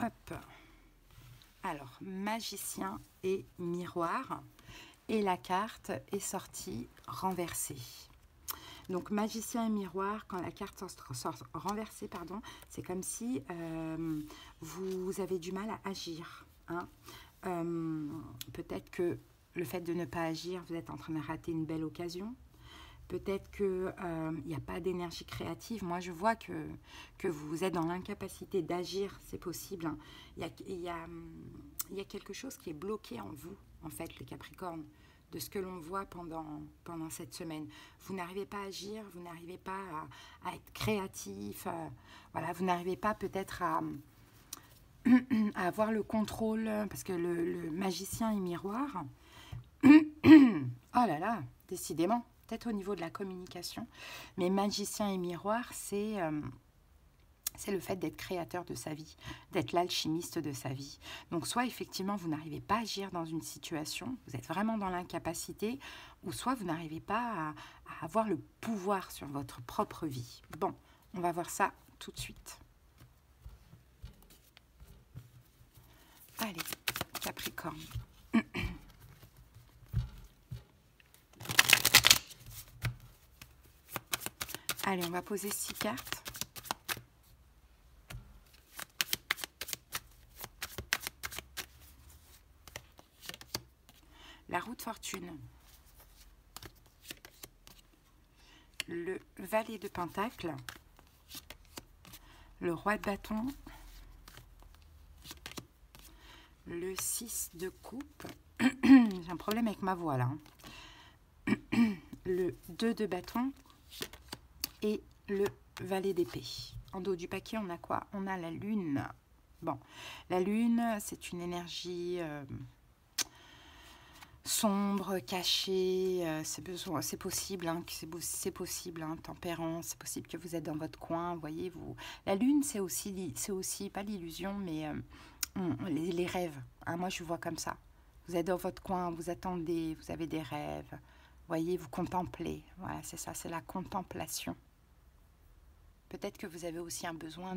Hop. Alors, magicien et miroir. Et la carte est sortie renversée. Donc, magicien et miroir, quand la carte sort renversée, pardon, c'est comme si vous avez du mal à agir. Hein. Peut-être que le fait de ne pas agir, vous êtes en train de rater une belle occasion. Peut-être qu'il n'y a pas d'énergie créative. Moi, je vois que vous êtes dans l'incapacité d'agir, c'est possible. Hein. Il y a quelque chose qui est bloqué en vous, en fait, le Capricorne, de ce que l'on voit pendant cette semaine. Vous n'arrivez pas à agir, vous n'arrivez pas à être créatif. Voilà, vous n'arrivez pas peut-être à avoir le contrôle, parce que le magicien et miroir, oh là là, décidément, peut-être au niveau de la communication, mais magicien et miroir, c'est le fait d'être créateur de sa vie, d'être l'alchimiste de sa vie. Donc soit effectivement vous n'arrivez pas à agir dans une situation, vous êtes vraiment dans l'incapacité, ou soit vous n'arrivez pas à avoir le pouvoir sur votre propre vie. Bon, on va voir ça tout de suite. Allez, Capricorne. Allez, on va poser 6 cartes. La roue de fortune. Le valet de pentacle. Le roi de bâton. Le 6 de coupe. J'ai un problème avec ma voix là. Le 2 de bâton. Et le valet d'épée. En dos du paquet, on a quoi? On a la lune. Bon, la lune, c'est une énergie sombre, cachée. C'est possible, hein, c'est possible, hein, tempérance. C'est possible que vous êtes dans votre coin. Voyez, vous. La lune, c'est aussi pas l'illusion, mais les rêves. Hein, moi, je vois comme ça. Vous êtes dans votre coin, vous attendez, vous avez des rêves. Voyez, vous contemplez. Voilà, c'est ça, c'est la contemplation. Peut-être que vous avez aussi un besoin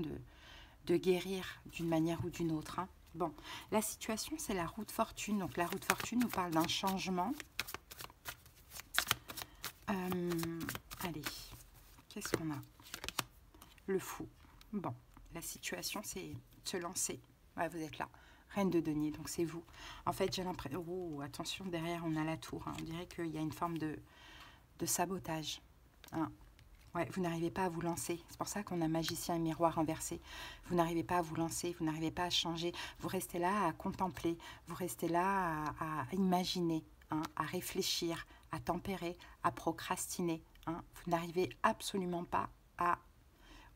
de guérir d'une manière ou d'une autre. Hein. Bon, la situation, c'est la roue de fortune. Donc, la roue de fortune nous parle d'un changement. Allez, qu'est-ce qu'on a? Le fou. Bon, la situation, c'est se lancer. Ouais, vous êtes là. Reine de denier, donc c'est vous. En fait, j'ai l'impression... Oh, attention, derrière, on a la tour. Hein. On dirait qu'il y a une forme de sabotage. Hein. Ouais, vous n'arrivez pas à vous lancer. C'est pour ça qu'on a magicien et miroir inversé. Vous n'arrivez pas à vous lancer, vous n'arrivez pas à changer. Vous restez là à contempler, vous restez là à imaginer, hein, à réfléchir, à tempérer, à procrastiner. Hein. Vous n'arrivez absolument pas à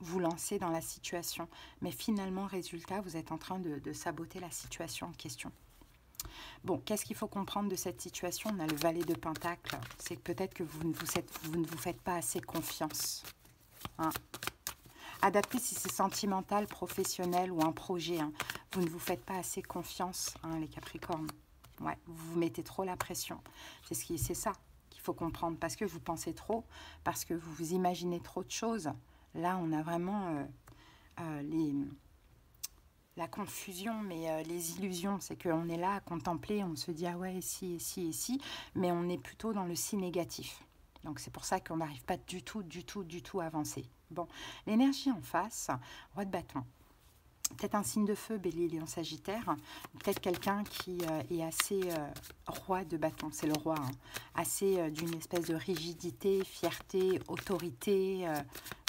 vous lancer dans la situation. Mais finalement, résultat, vous êtes en train de saboter la situation en question. Bon, qu'est-ce qu'il faut comprendre de cette situation? On a le valet de Pentacle. C'est peut-être que vous ne vous faites pas assez confiance. Hein. Adapté si c'est sentimental, professionnel ou un projet. Hein. Vous ne vous faites pas assez confiance, hein, les Capricornes. Ouais, vous vous mettez trop la pression. C'est ça qu'il faut comprendre. Parce que vous pensez trop, parce que vous vous imaginez trop de choses. Là, on a vraiment la confusion, mais les illusions, c'est qu'on est là à contempler, on se dit « ah ouais, et si, et si, et si », mais on est plutôt dans le si négatif. Donc c'est pour ça qu'on n'arrive pas du tout à avancer. Bon, l'énergie en face, roi de bâton. Peut-être un signe de feu, Bélier, Lion, Sagittaire. Peut-être quelqu'un qui est assez roi de bâton, c'est le roi, hein, assez d'une espèce de rigidité, fierté, autorité.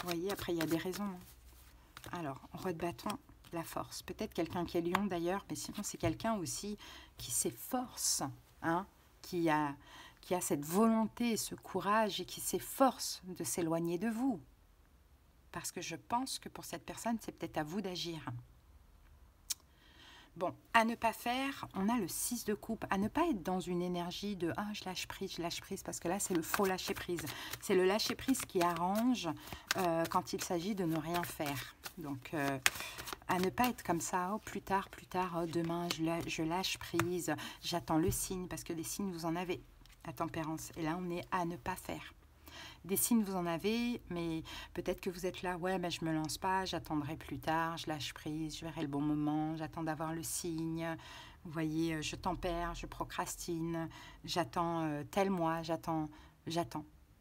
Vous voyez, après il y a des raisons. Hein. Alors, roi de bâton, la force. Peut-être quelqu'un qui est lion d'ailleurs, mais sinon c'est quelqu'un aussi qui s'efforce, hein, qui a cette volonté, ce courage et qui s'efforce de s'éloigner de vous. Parce que je pense que pour cette personne, c'est peut-être à vous d'agir. Bon, à ne pas faire, on a le 6 de coupe. À ne pas être dans une énergie de « ah, je lâche prise », parce que là, c'est le faux lâcher prise. C'est le lâcher prise qui arrange quand il s'agit de ne rien faire. Donc, à ne pas être comme ça, oh, plus tard, oh, demain, je lâche prise, j'attends le signe, parce que les signes, vous en avez, la tempérance. Et là, on est à ne pas faire. Des signes, vous en avez, mais peut-être que vous êtes là, ouais, mais je me lance pas, j'attendrai plus tard, je lâche prise, je verrai le bon moment, j'attends d'avoir le signe. Vous voyez, je tempère, je procrastine, j'attends tel mois, j'attends.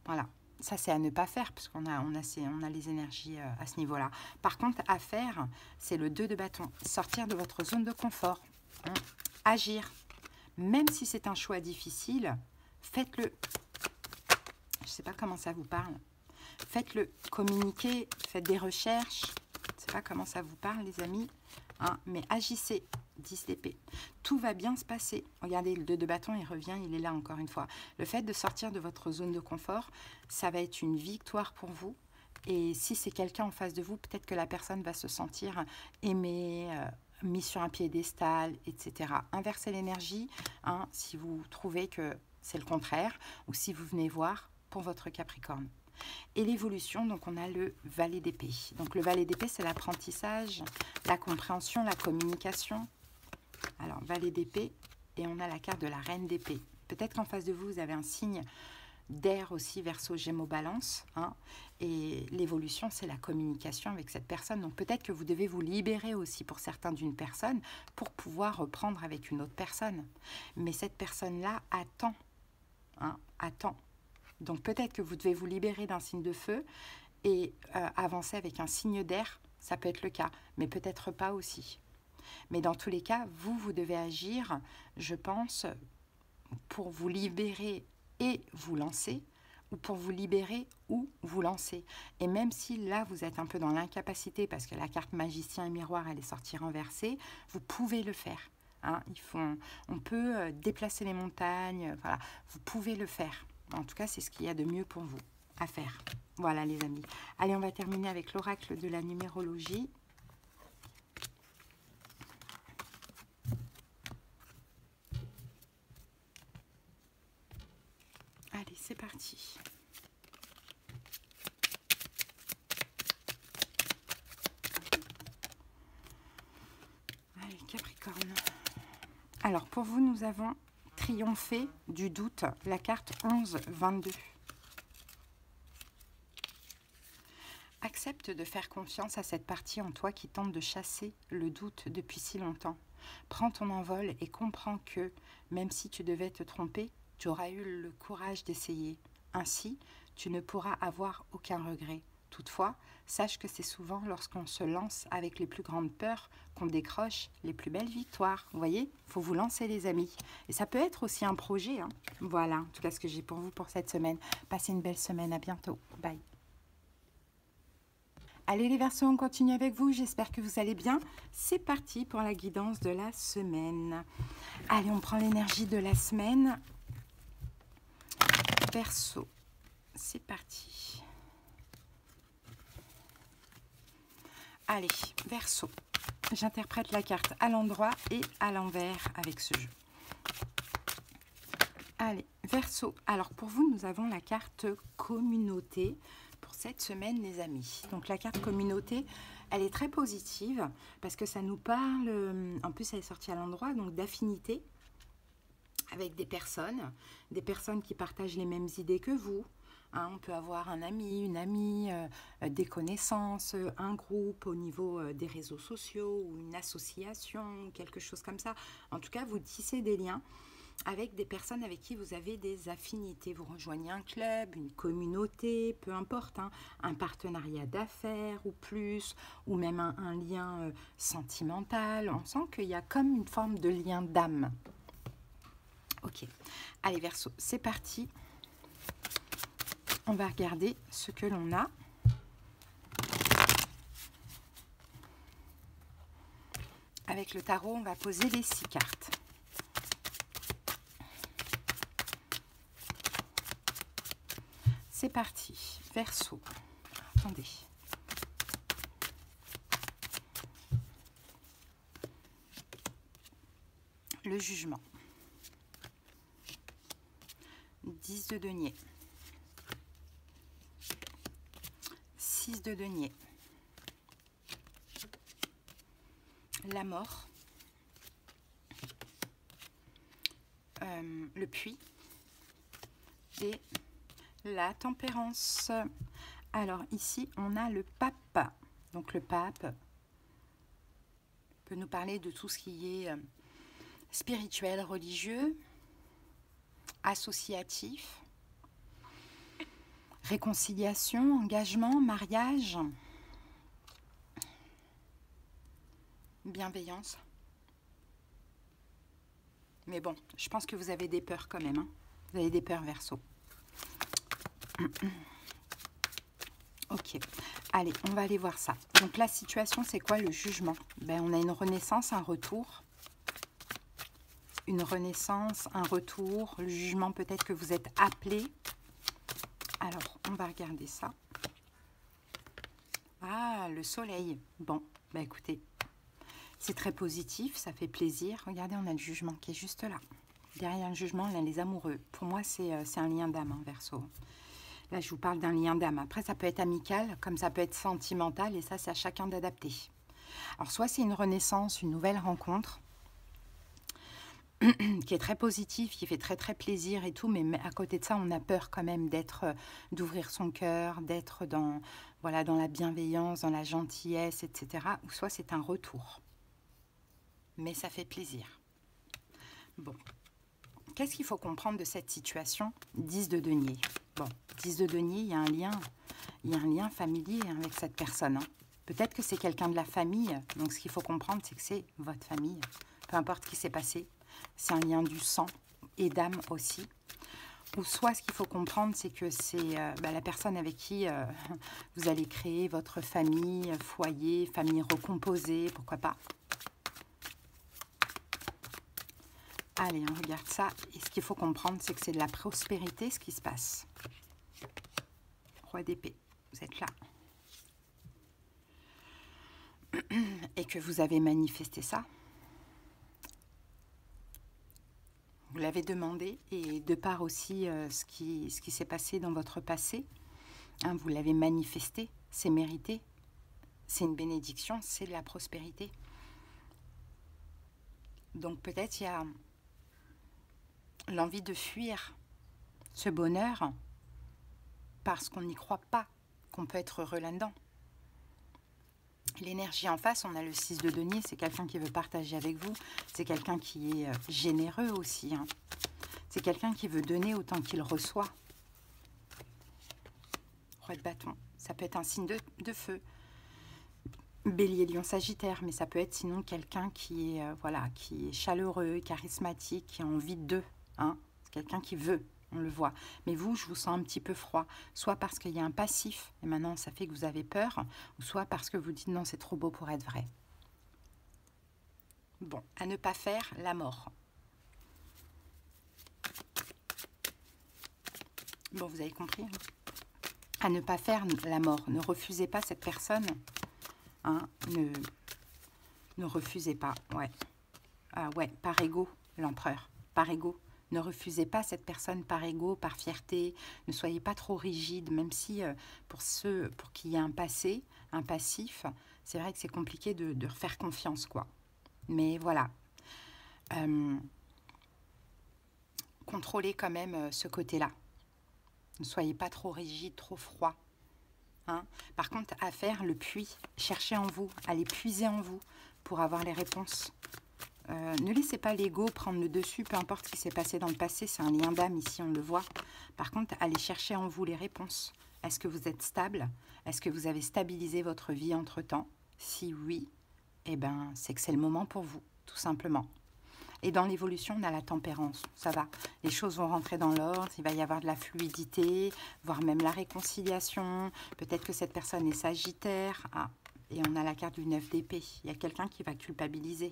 Voilà. Ça, c'est à ne pas faire, parce qu'on a les énergies à ce niveau-là. Par contre, à faire, c'est le 2 de bâton. Sortir de votre zone de confort. Hein. Agir. Même si c'est un choix difficile, faites-le. Je ne sais pas comment ça vous parle. Faites-le, communiquez, faites des recherches. Je ne sais pas comment ça vous parle, les amis. Hein, mais agissez, 10 d'épée. Tout va bien se passer. Regardez, le 2 de bâton, il revient, il est là encore une fois. Le fait de sortir de votre zone de confort, ça va être une victoire pour vous. Et si c'est quelqu'un en face de vous, peut-être que la personne va se sentir aimée, mise sur un piédestal, etc. Inversez l'énergie, hein, si vous trouvez que c'est le contraire, ou si vous venez voir pour votre Capricorne. Et l'évolution, donc on a le valet d'épée. Donc le valet d'épée, c'est l'apprentissage, la compréhension, la communication. Alors, valet d'épée, et on a la carte de la reine d'épée. Peut-être qu'en face de vous, vous avez un signe d'air aussi, Verseau, Gémeaux, Balance. Hein, et l'évolution, c'est la communication avec cette personne. Donc peut-être que vous devez vous libérer aussi pour certains d'une personne pour pouvoir reprendre avec une autre personne. Mais cette personne-là attend. Hein, attend. Donc peut-être que vous devez vous libérer d'un signe de feu et avancer avec un signe d'air, ça peut être le cas, mais peut-être pas aussi. Mais dans tous les cas, vous devez agir, je pense, pour vous libérer et vous lancer, ou pour vous libérer ou vous lancer. Et même si là, vous êtes un peu dans l'incapacité, parce que la carte magicien et miroir, elle est sortie renversée, vous pouvez le faire. Hein, on peut déplacer les montagnes, voilà, vous pouvez le faire. En tout cas, c'est ce qu'il y a de mieux pour vous à faire. Voilà, les amis. Allez, on va terminer avec l'oracle de la numérologie. Allez, c'est parti. Allez, Capricorne. Alors, pour vous, nous avons triompher du doute, la carte 11-22. Accepte de faire confiance à cette partie en toi qui tente de chasser le doute depuis si longtemps. Prends ton envol et comprends que, même si tu devais te tromper, tu auras eu le courage d'essayer. Ainsi, tu ne pourras avoir aucun regret. Toutefois, sache que c'est souvent lorsqu'on se lance avec les plus grandes peurs qu'on décroche les plus belles victoires. Vous voyez, il faut vous lancer les amis. Et ça peut être aussi un projet, hein. Voilà, en tout cas ce que j'ai pour vous pour cette semaine. Passez une belle semaine, à bientôt. Bye. Allez les Verseaux, on continue avec vous. J'espère que vous allez bien. C'est parti pour la guidance de la semaine. Allez, on prend l'énergie de la semaine. Verseau, c'est parti. Allez, Verseau, j'interprète la carte à l'endroit et à l'envers avec ce jeu. Allez, Verseau, alors pour vous, nous avons la carte communauté pour cette semaine, les amis. Donc la carte communauté, elle est très positive parce que ça nous parle, en plus elle est sortie à l'endroit, donc d'affinité avec des personnes qui partagent les mêmes idées que vous. Hein, on peut avoir un ami, une amie, des connaissances, un groupe au niveau des réseaux sociaux ou une association, quelque chose comme ça. En tout cas, vous tissez des liens avec des personnes avec qui vous avez des affinités. Vous rejoignez un club, une communauté, peu importe, hein, un partenariat d'affaires ou plus, ou même un lien sentimental. On sent qu'il y a comme une forme de lien d'âme. Ok, allez Verseau, c'est parti. On va regarder ce que l'on a. Avec le tarot, on va poser les 6 cartes. C'est parti, Verseau. Attendez. Le jugement. 10 de denier. 6 de denier. La mort. Le puits. Et la tempérance. Alors ici, on a le pape. Donc le pape peut nous parler de tout ce qui est spirituel, religieux, associatif, réconciliation, engagement, mariage, bienveillance. Mais bon, je pense que vous avez des peurs quand même, hein. Vous avez des peurs, Verseau. Ok, allez, on va aller voir ça. Donc la situation, c'est quoi le jugement? Ben, on a une renaissance, un retour. Une renaissance, un retour. Le jugement, peut-être que vous êtes appelé. Alors, on va regarder ça. Ah, le soleil. Bon, bah écoutez, c'est très positif, ça fait plaisir. Regardez, on a le jugement qui est juste là. Derrière le jugement, on a les amoureux. Pour moi, c'est un lien d'âme, hein, Verseau. Là, je vous parle d'un lien d'âme. Après, ça peut être amical, comme ça peut être sentimental, et ça, c'est à chacun d'adapter. Alors, soit c'est une renaissance, une nouvelle rencontre, qui est très positif, qui fait très plaisir et tout, mais à côté de ça, on a peur quand même d'ouvrir son cœur, d'être dans la bienveillance, dans la gentillesse, etc. Ou soit c'est un retour. Mais ça fait plaisir. Bon. Qu'est-ce qu'il faut comprendre de cette situation? 10 de denier. Bon, 10 de denier, il y a un lien familier avec cette personne, hein. Peut-être que c'est quelqu'un de la famille. Donc, ce qu'il faut comprendre, c'est que c'est votre famille. Peu importe ce qui s'est passé. C'est un lien du sang et d'âme aussi. Ou soit, ce qu'il faut comprendre, c'est que c'est la personne avec qui vous allez créer votre famille, foyer, famille recomposée, pourquoi pas. Allez, on regarde ça. Et ce qu'il faut comprendre, c'est que c'est de la prospérité, ce qui se passe. Roi d'épée, vous êtes là. Et que vous avez manifesté ça. Vous l'avez demandé, et de par aussi ce qui s'est passé dans votre passé, hein, vous l'avez manifesté, c'est mérité, c'est une bénédiction, c'est de la prospérité. Donc peut-être il y a l'envie de fuir ce bonheur parce qu'on n'y croit pas qu'on peut être heureux là-dedans. L'énergie en face, on a le 6 de denier, c'est quelqu'un qui veut partager avec vous, c'est quelqu'un qui est généreux aussi, hein. C'est quelqu'un qui veut donner autant qu'il reçoit. Roi de bâton, Ça peut être un signe de feu. Bélier, Lion, Sagittaire, mais ça peut être sinon quelqu'un qui est, voilà, qui est chaleureux, charismatique, qui a envie d'eux. Hein. C'est quelqu'un qui veut, on le voit. Mais vous, je vous sens un petit peu froid, soit parce qu'il y a un passif, et maintenant ça fait que vous avez peur, ou soit parce que vous dites non, c'est trop beau pour être vrai. Bon, à ne pas faire la mort. Bon, vous avez compris. Hein. À ne pas faire la mort. Ne refusez pas cette personne. Hein, ne refusez pas, ouais. Ah ouais, par ego, l'empereur, par ego. Ne refusez pas cette personne par ego, par fierté. Ne soyez pas trop rigide, même si pour ceux pour qui il y a un passé, un passif, c'est vrai que c'est compliqué de faire confiance, quoi. Mais voilà. Contrôlez quand même ce côté-là. Ne soyez pas trop rigide, trop froid. Hein. Par contre, à faire le puits, cherchez en vous, allez puiser en vous pour avoir les réponses. Ne laissez pas l'ego prendre le dessus, peu importe ce qui s'est passé dans le passé, c'est un lien d'âme ici, on le voit. Par contre, allez chercher en vous les réponses. Est-ce que vous êtes stable? Est-ce que vous avez stabilisé votre vie entre-temps? Si oui, eh ben, c'est que c'est le moment pour vous, tout simplement. Et dans l'évolution, on a la tempérance, ça va. Les choses vont rentrer dans l'ordre, il va y avoir de la fluidité, voire même la réconciliation. Peut-être que cette personne est sagittaire. Ah, et on a la carte du 9 d'épée. Il y a quelqu'un qui va culpabiliser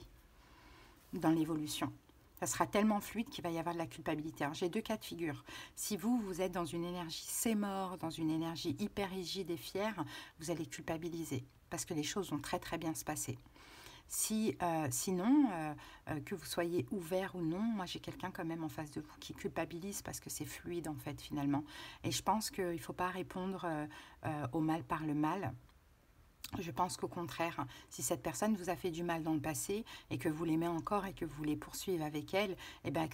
dans l'évolution. Ça sera tellement fluide qu'il va y avoir de la culpabilité. J'ai deux cas de figure. Si vous, vous êtes dans une énergie c'est mort, dans une énergie hyper rigide et fière, vous allez culpabiliser parce que les choses vont très très bien se passer. Sinon, que vous soyez ouvert ou non, moi j'ai quelqu'un quand même en face de vous qui culpabilise parce que c'est fluide en fait finalement. Et je pense qu'il ne faut pas répondre au mal par le mal. Je pense qu'au contraire, si cette personne vous a fait du mal dans le passé et que vous l'aimez encore et que vous voulez poursuivre avec elle, eh bien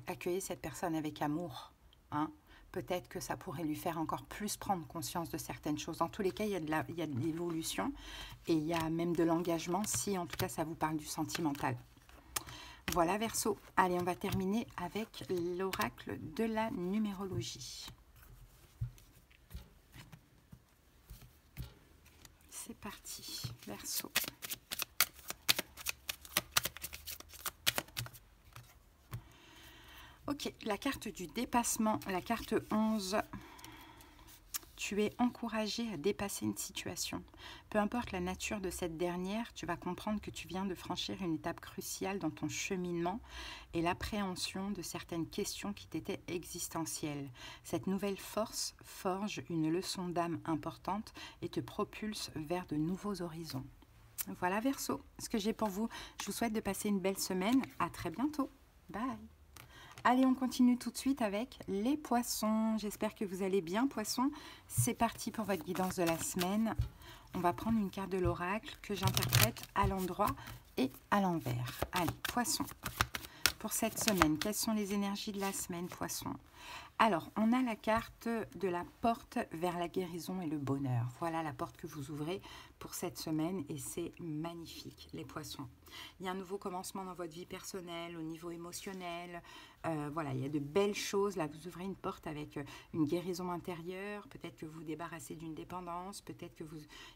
accueillez cette personne avec amour. Hein. Peut-être que ça pourrait lui faire encore plus prendre conscience de certaines choses. Dans tous les cas, il y a de l'évolution et il y a même de l'engagement si en tout cas ça vous parle du sentimental. Voilà Verseau. Allez, on va terminer avec l'oracle de la numérologie. C'est parti, Verseau. Ok, la carte du dépassement, la carte 11. Tu es encouragé à dépasser une situation. Peu importe la nature de cette dernière, tu vas comprendre que tu viens de franchir une étape cruciale dans ton cheminement et l'appréhension de certaines questions qui t'étaient existentielles. Cette nouvelle force forge une leçon d'âme importante et te propulse vers de nouveaux horizons. Voilà Verseau, ce que j'ai pour vous. Je vous souhaite de passer une belle semaine. À très bientôt. Bye. Allez, on continue tout de suite avec les poissons. J'espère que vous allez bien, poissons. C'est parti pour votre guidance de la semaine. On va prendre une carte de l'oracle que j'interprète à l'endroit et à l'envers. Allez, poissons. Pour cette semaine, quelles sont les énergies de la semaine, poissons? Alors, on a la carte de la porte vers la guérison et le bonheur. Voilà la porte que vous ouvrez pour cette semaine et c'est magnifique, les poissons. Il y a un nouveau commencement dans votre vie personnelle, au niveau émotionnel. Voilà, il y a de belles choses. Là, vous ouvrez une porte avec une guérison intérieure. Peut-être que vous vous débarrassez d'une dépendance. Peut-être que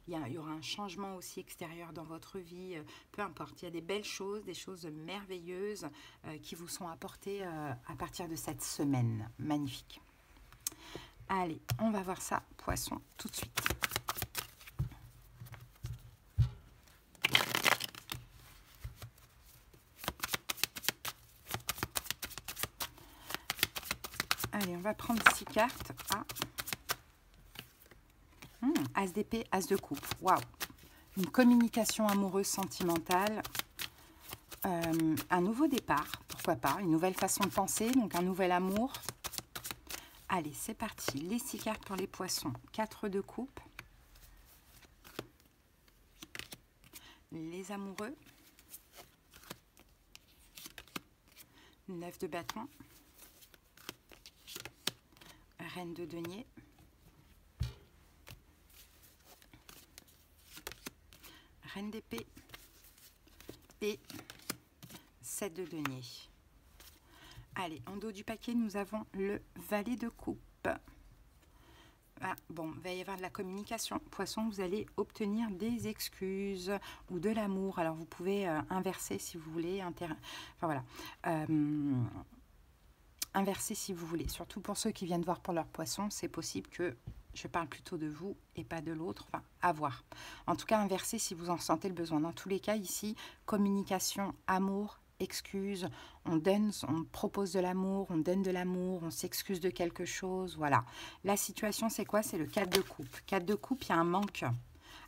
il y aura un changement aussi extérieur dans votre vie. Peu importe, il y a des belles choses, des choses merveilleuses qui vous sont apportées à partir de cette semaine. Magnifique. Allez, on va voir ça, poisson, tout de suite. Allez, on va prendre 6 cartes. Ah. As d'épée, as de coupe. Waouh. Une communication amoureuse sentimentale. Un nouveau départ, pourquoi pas. Une nouvelle façon de penser, donc un nouvel amour. Allez, c'est parti. Les 6 cartes pour les poissons. 4 de coupe. Les amoureux. 9 de bâton. Reine de denier. Reine d'épée. Et 7 de denier. Allez, en dos du paquet, nous avons le valet de coupe. Ah, bon, il va y avoir de la communication. Poisson, vous allez obtenir des excuses ou de l'amour. Alors, vous pouvez inverser si vous voulez. Enfin, voilà. Inverser si vous voulez. Surtout pour ceux qui viennent voir pour leur poisson, c'est possible que je parle plutôt de vous et pas de l'autre. Enfin, à voir. En tout cas, inverser si vous en sentez le besoin. Dans tous les cas, ici, communication, amour, excuses, on donne, on propose de l'amour, on donne de l'amour, on s'excuse de quelque chose, voilà. La situation, c'est quoi? C'est le 4 de coupe. 4 de coupe, il y a un manque.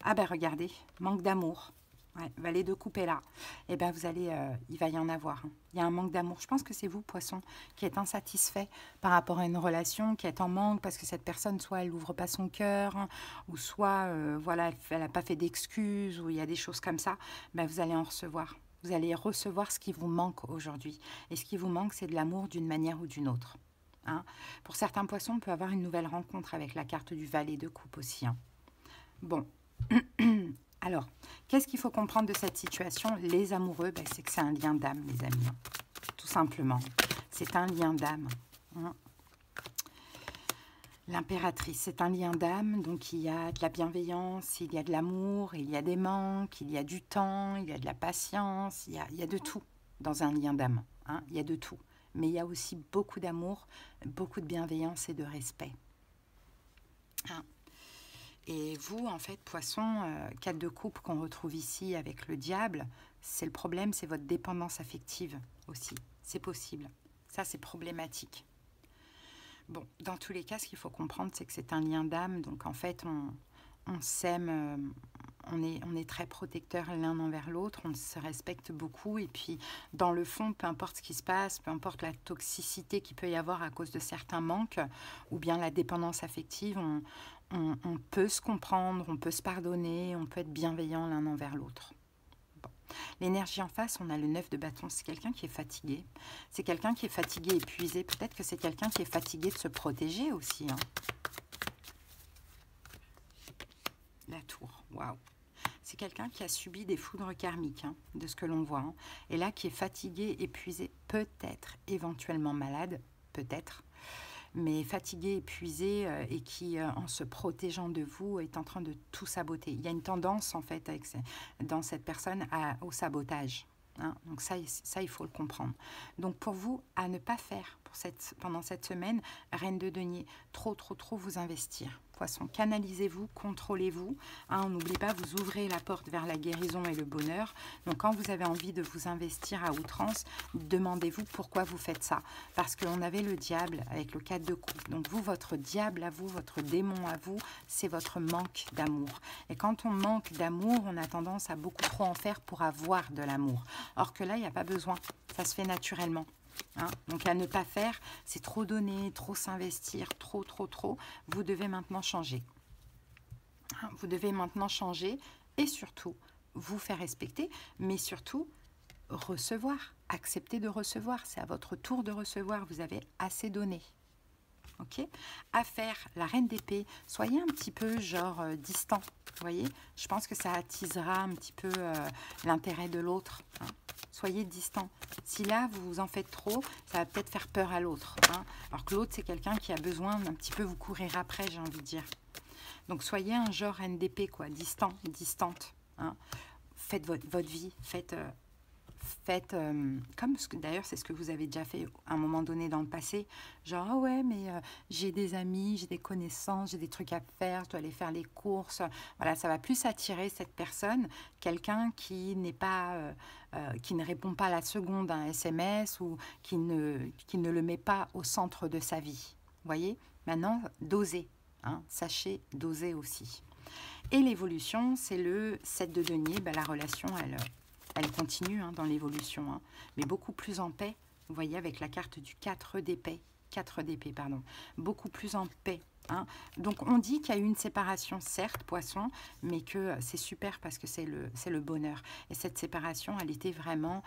Ah ben regardez, manque d'amour. Ouais, valet de coupe est là. Et ben vous allez, il va y en avoir. Hein. Il y a un manque d'amour. Je pense que c'est vous, poisson, qui êtes insatisfait par rapport à une relation, qui est en manque parce que cette personne, soit elle n'ouvre pas son cœur, hein, ou soit voilà, elle n'a pas fait d'excuses, ou il y a des choses comme ça. Ben vous allez en recevoir. Vous allez recevoir ce qui vous manque aujourd'hui. Et ce qui vous manque, c'est de l'amour d'une manière ou d'une autre. Hein. Pour certains poissons, on peut avoir une nouvelle rencontre avec la carte du valet de coupe aussi. Hein. Bon. Alors, qu'est-ce qu'il faut comprendre de cette situation? Les amoureux, ben, c'est que c'est un lien d'âme, les amis. Hein. Tout simplement. C'est un lien d'âme. Hein. L'impératrice, c'est un lien d'âme, donc il y a de la bienveillance, il y a de l'amour, il y a des manques, il y a du temps, il y a de la patience, il y a de tout dans un lien d'âme. Hein, il y a de tout. Mais il y a aussi beaucoup d'amour, beaucoup de bienveillance et de respect. Hein. Et vous, en fait, poisson, 4 de coupe qu'on retrouve ici avec le diable, c'est le problème, c'est votre dépendance affective aussi. C'est possible. Ça, c'est problématique. Bon, dans tous les cas, ce qu'il faut comprendre, c'est que c'est un lien d'âme. Donc, en fait, on s'aime, on est très protecteurs l'un envers l'autre, on se respecte beaucoup. Et puis, dans le fond, peu importe ce qui se passe, peu importe la toxicité qu'il peut y avoir à cause de certains manques, ou bien la dépendance affective, on peut se comprendre, on peut se pardonner, on peut être bienveillant l'un envers l'autre. L'énergie en face, on a le 9 de bâton, c'est quelqu'un qui est fatigué. C'est quelqu'un qui est fatigué, épuisé. Peut-être que c'est quelqu'un qui est fatigué de se protéger aussi. Hein. La tour, waouh. C'est quelqu'un qui a subi des foudres karmiques, hein, de ce que l'on voit. Hein. Et là, qui est fatigué, épuisé, peut-être, éventuellement malade, peut-être. Mais fatigué, épuisé et qui, en se protégeant de vous, est en train de tout saboter. Il y a une tendance, en fait, dans cette personne au sabotage. Hein. Donc ça, il faut le comprendre. Donc pour vous, à ne pas faire pendant cette semaine, reine de denier, trop vous investir. Poisson, canalisez-vous, contrôlez-vous. Hein, on n'oublie pas, vous ouvrez la porte vers la guérison et le bonheur. Donc quand vous avez envie de vous investir à outrance, demandez-vous pourquoi vous faites ça. Parce qu'on avait le diable avec le 4 de coupe. Donc vous, votre diable à vous, votre démon à vous, c'est votre manque d'amour. Et quand on manque d'amour, on a tendance à beaucoup trop en faire pour avoir de l'amour. Or que là, il n'y a pas besoin. Ça se fait naturellement. Hein, donc à ne pas faire, c'est trop donner, trop s'investir, trop. Vous devez maintenant changer. Hein, vous devez maintenant changer et surtout vous faire respecter, mais surtout recevoir, accepter de recevoir. C'est à votre tour de recevoir, vous avez assez donné. Ok, à faire la reine d'épée, soyez un petit peu genre distant, vous voyez, je pense que ça attisera un petit peu l'intérêt de l'autre. Hein. Soyez distant. Si là, vous vous en faites trop, ça va peut-être faire peur à l'autre. Hein. Alors que l'autre, c'est quelqu'un qui a besoin d'un petit peu vous courir après, j'ai envie de dire. Donc, soyez un genre reine d'épée, quoi, distant, distante. Hein. Faites votre vie, faites comme d'ailleurs c'est ce que vous avez déjà fait à un moment donné dans le passé, genre ah ouais mais j'ai des amis, j'ai des connaissances, j'ai des trucs à faire, je dois aller faire les courses, voilà, ça va plus attirer cette personne, quelqu'un qui n'est pas qui ne répond pas à la seconde à un SMS ou qui ne le met pas au centre de sa vie. Vous voyez, maintenant dosez, hein, sachez doser aussi. Et l'évolution, c'est le 7 de denier, ben, la relation elle continue hein, dans l'évolution, hein, mais beaucoup plus en paix, vous voyez, avec la carte du 4 d'épée, beaucoup plus en paix. Hein. Donc, on dit qu'il y a eu une séparation, certes, poisson, mais que c'est super parce que c'est le bonheur. Et cette séparation, elle était vraiment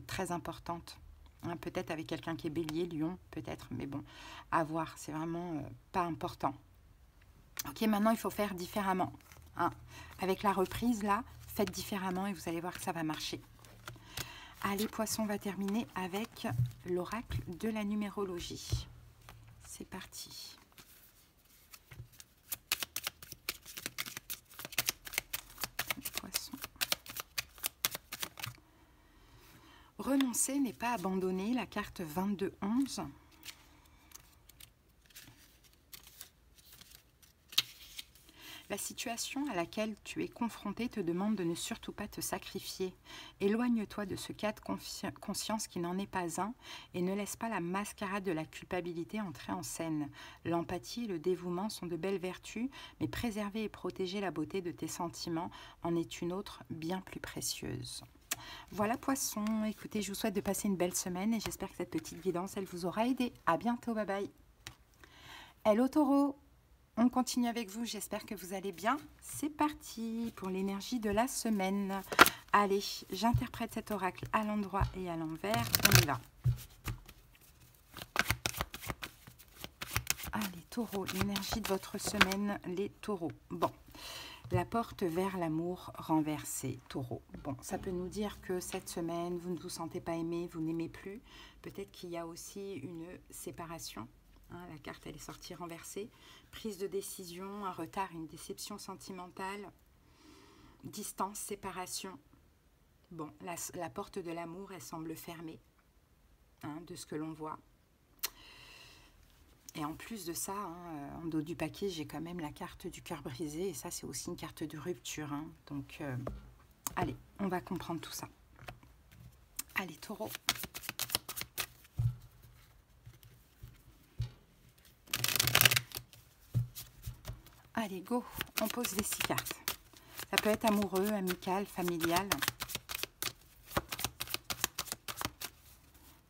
très importante. Hein, peut-être avec quelqu'un qui est bélier, lion, peut-être, mais bon, à voir, c'est vraiment pas important. Ok, maintenant, il faut faire différemment. Hein. Avec la reprise, là, faites différemment et vous allez voir que ça va marcher. Allez, poisson, on va terminer avec l'oracle de la numérologie. C'est parti. Renoncer n'est pas abandonner, la carte 22-11. La situation à laquelle tu es confronté te demande de ne surtout pas te sacrifier. Éloigne-toi de ce cas de conscience qui n'en est pas un et ne laisse pas la mascarade de la culpabilité entrer en scène. L'empathie et le dévouement sont de belles vertus, mais préserver et protéger la beauté de tes sentiments en est une autre bien plus précieuse. Voilà Poisson, écoutez, je vous souhaite de passer une belle semaine et j'espère que cette petite guidance, elle vous aura aidé. À bientôt, bye bye. Hello Taureau, on continue avec vous, j'espère que vous allez bien. C'est parti pour l'énergie de la semaine. Allez, j'interprète cet oracle à l'endroit et à l'envers, on y va. Allez Taureau, l'énergie de votre semaine, les taureaux. Bon. La porte vers l'amour renversée, Taureau. Bon, ça peut nous dire que cette semaine, vous ne vous sentez pas aimé, vous n'aimez plus. Peut-être qu'il y a aussi une séparation. Hein, la carte, elle est sortie renversée. Prise de décision, un retard, une déception sentimentale. Distance, séparation. Bon, la porte de l'amour, elle semble fermée, hein, de ce que l'on voit. Et en plus de ça, hein, en dos du paquet, j'ai quand même la carte du cœur brisé. Et ça, c'est aussi une carte de rupture. Hein. Donc, allez, on va comprendre tout ça. Allez, Taureau. Allez, go. On pose les 6 cartes. Ça peut être amoureux, amical, familial.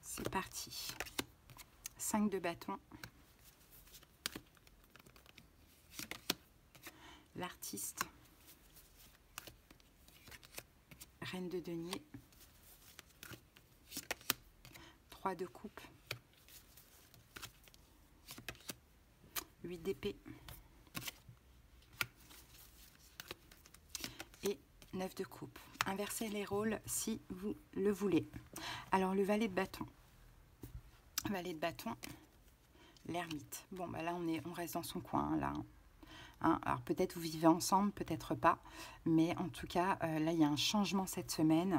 C'est parti. 5 de bâton. L'artiste, reine de denier, 3 de coupe, 8 d'épée et 9 de coupe. Inversez les rôles si vous le voulez. Alors le valet de bâton, l'ermite. Bon, bah là on reste dans son coin, hein, là. Hein, alors peut-être vous vivez ensemble, peut-être pas, mais en tout cas, là, il y a un changement cette semaine.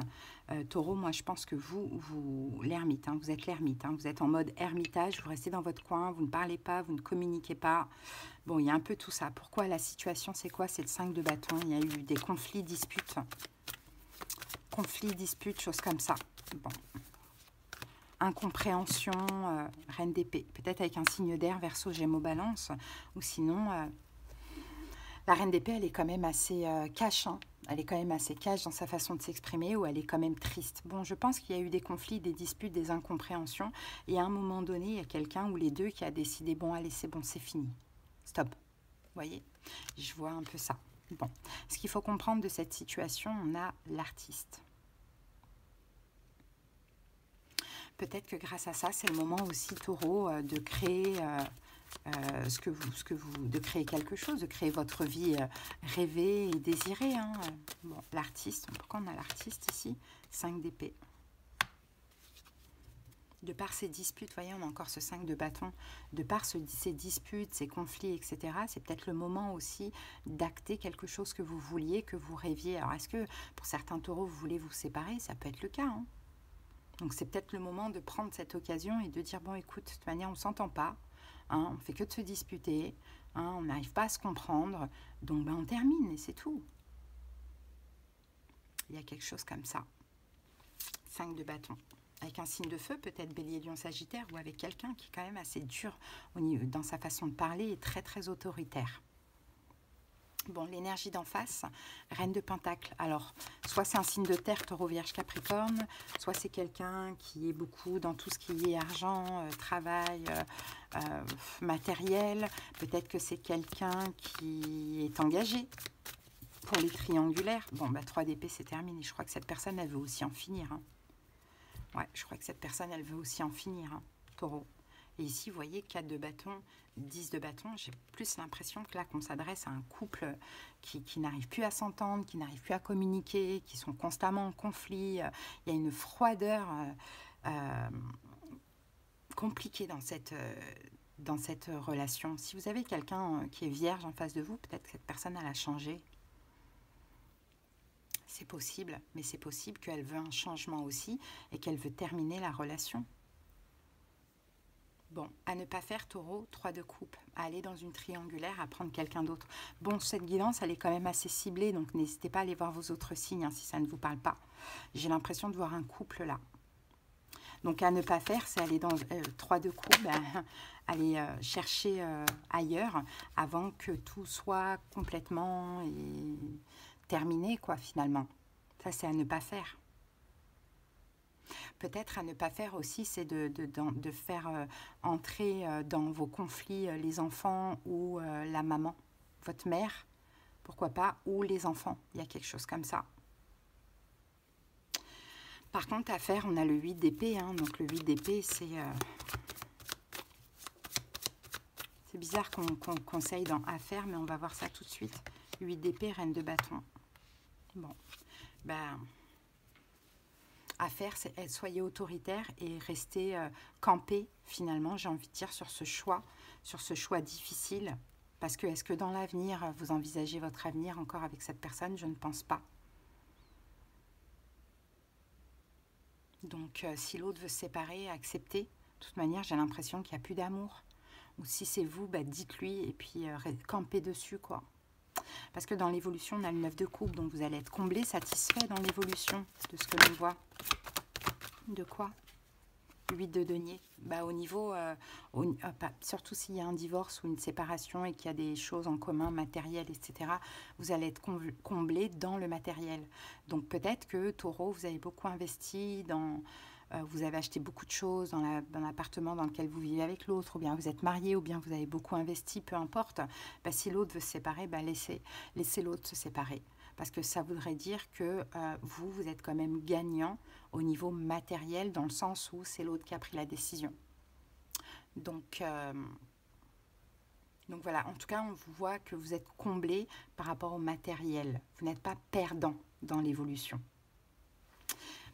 Taureau, moi, je pense que vous l'ermite, hein, vous êtes l'ermite, hein, vous êtes en mode ermitage, vous restez dans votre coin, vous ne parlez pas, vous ne communiquez pas. Bon, il y a un peu tout ça. Pourquoi la situation, c'est quoi? C'est le 5 de bâton, il y a eu des conflits, disputes, choses comme ça. Bon. Incompréhension, reine d'épée, peut-être avec un signe d'air, Verseau, Gémeaux, Balance, ou sinon... La reine d'épée, elle est quand même assez cash, hein. Elle est quand même assez cash dans sa façon de s'exprimer, ou elle est quand même triste. Bon, je pense qu'il y a eu des conflits, des disputes, des incompréhensions, et à un moment donné, il y a quelqu'un ou les deux qui a décidé, bon, allez, c'est bon, c'est fini. Stop. Vous voyez? Je vois un peu ça. Bon, ce qu'il faut comprendre de cette situation, on a l'artiste. Peut-être que grâce à ça, c'est le moment aussi, Taureau, de créer... de créer quelque chose, de créer votre vie rêvée et désirée. Hein. Bon, l'artiste, pourquoi on a l'artiste ici? 5 d'épée. De par ces disputes, vous voyez, on a encore ce 5 de bâton, de par ces disputes, ces conflits, etc., c'est peut-être le moment aussi d'acter quelque chose que vous vouliez, que vous rêviez. Alors, est-ce que pour certains taureaux, vous voulez vous séparer? Ça peut être le cas. Hein. Donc, c'est peut-être le moment de prendre cette occasion et de dire, bon, écoute, de toute manière, on ne s'entend pas. Hein, on ne fait que de se disputer, hein, on n'arrive pas à se comprendre, donc ben, on termine et c'est tout. Il y a quelque chose comme ça. 5 de bâton. Avec un signe de feu, peut-être Bélier, Lion, Sagittaire, ou avec quelqu'un qui est quand même assez dur dans sa façon de parler et très très autoritaire. Bon, l'énergie d'en face, reine de pentacle. Alors, soit c'est un signe de terre, Taureau, Vierge, Capricorne, soit c'est quelqu'un qui est beaucoup dans tout ce qui est argent, travail, matériel. Peut-être que c'est quelqu'un qui est engagé pour les triangulaires. Bon, bah 3 d'épée, c'est terminé. Je crois que cette personne, elle veut aussi en finir. Hein. Ouais, je crois que cette personne, elle veut aussi en finir, hein, Taureau. Et ici, vous voyez, 4 de bâton, 10 de bâton. J'ai plus l'impression que là, qu'on s'adresse à un couple qui n'arrive plus à s'entendre, qui n'arrive plus à communiquer, qui sont constamment en conflit. Il y a une froideur compliquée dans cette relation. Si vous avez quelqu'un qui est vierge en face de vous, peut-être que cette personne, elle a changé. C'est possible, mais c'est possible qu'elle veut un changement aussi et qu'elle veut terminer la relation. Bon, à ne pas faire, Taureau, 3 de coupe, à aller dans une triangulaire, à prendre quelqu'un d'autre. Bon, cette guidance, elle est quand même assez ciblée, donc n'hésitez pas à aller voir vos autres signes, hein, si ça ne vous parle pas. J'ai l'impression de voir un couple là. Donc à ne pas faire, c'est aller dans 3 de coupe, aller chercher ailleurs avant que tout soit complètement terminé, quoi, finalement. Ça, c'est à ne pas faire. Peut-être à ne pas faire aussi, c'est de faire entrer dans vos conflits les enfants ou la maman, votre mère, pourquoi pas, ou les enfants. Il y a quelque chose comme ça. Par contre, à faire, on a le 8 d'épée. Hein, donc le 8 d'épée, c'est bizarre qu'on conseille dans à faire, mais on va voir ça tout de suite. 8 d'épée, reine de bâton. Bon, ben... à faire, c'est soyez autoritaire et restez campé, finalement, j'ai envie de dire, sur ce choix difficile. Parce que, est-ce que dans l'avenir, vous envisagez votre avenir encore avec cette personne? Je ne pense pas. Donc, si l'autre veut se séparer, acceptez. De toute manière, j'ai l'impression qu'il n'y a plus d'amour. Ou si c'est vous, bah, dites-lui et puis campez dessus, quoi. Parce que dans l'évolution, on a le 9 de coupe, donc vous allez être comblé, satisfait dans l'évolution de ce que l'on voit. De quoi? 8 de denier. Bah, au niveau, surtout s'il y a un divorce ou une séparation et qu'il y a des choses en commun, matérielles, etc., vous allez être comblé dans le matériel. Donc peut-être que Taureau, vous avez beaucoup investi dans... vous avez acheté beaucoup de choses dans l'appartement dans lequel vous vivez avec l'autre, ou bien vous êtes marié, ou bien vous avez beaucoup investi, peu importe. Bah, si l'autre veut se séparer, bah, laissez l'autre se séparer. Parce que ça voudrait dire que vous êtes quand même gagnant au niveau matériel, dans le sens où c'est l'autre qui a pris la décision. Donc voilà, en tout cas, on vous voit que vous êtes comblé par rapport au matériel. Vous n'êtes pas perdant dans l'évolution.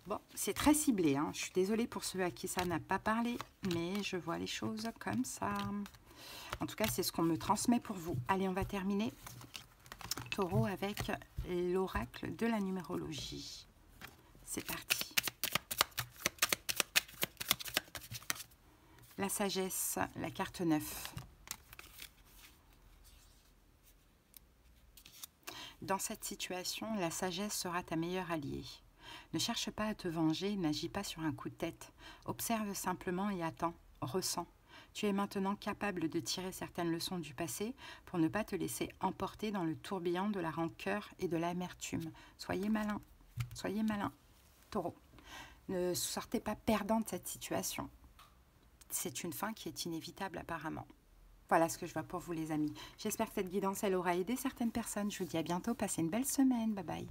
Bon, c'est très ciblé, hein. Je suis désolée pour ceux à qui ça n'a pas parlé, mais je vois les choses comme ça. En tout cas, c'est ce qu'on me transmet pour vous. Allez, on va terminer, Taureau, avec l'oracle de la numérologie. C'est parti. La sagesse, la carte 9. Dans cette situation, la sagesse sera ta meilleure alliée. Ne cherche pas à te venger, n'agis pas sur un coup de tête. Observe simplement et attends, ressens. Tu es maintenant capable de tirer certaines leçons du passé pour ne pas te laisser emporter dans le tourbillon de la rancœur et de l'amertume. Soyez malin, Taureau. Ne sortez pas perdant de cette situation. C'est une fin qui est inévitable apparemment. Voilà ce que je vois pour vous les amis. J'espère que cette guidance, elle aura aidé certaines personnes. Je vous dis à bientôt, passez une belle semaine. Bye bye.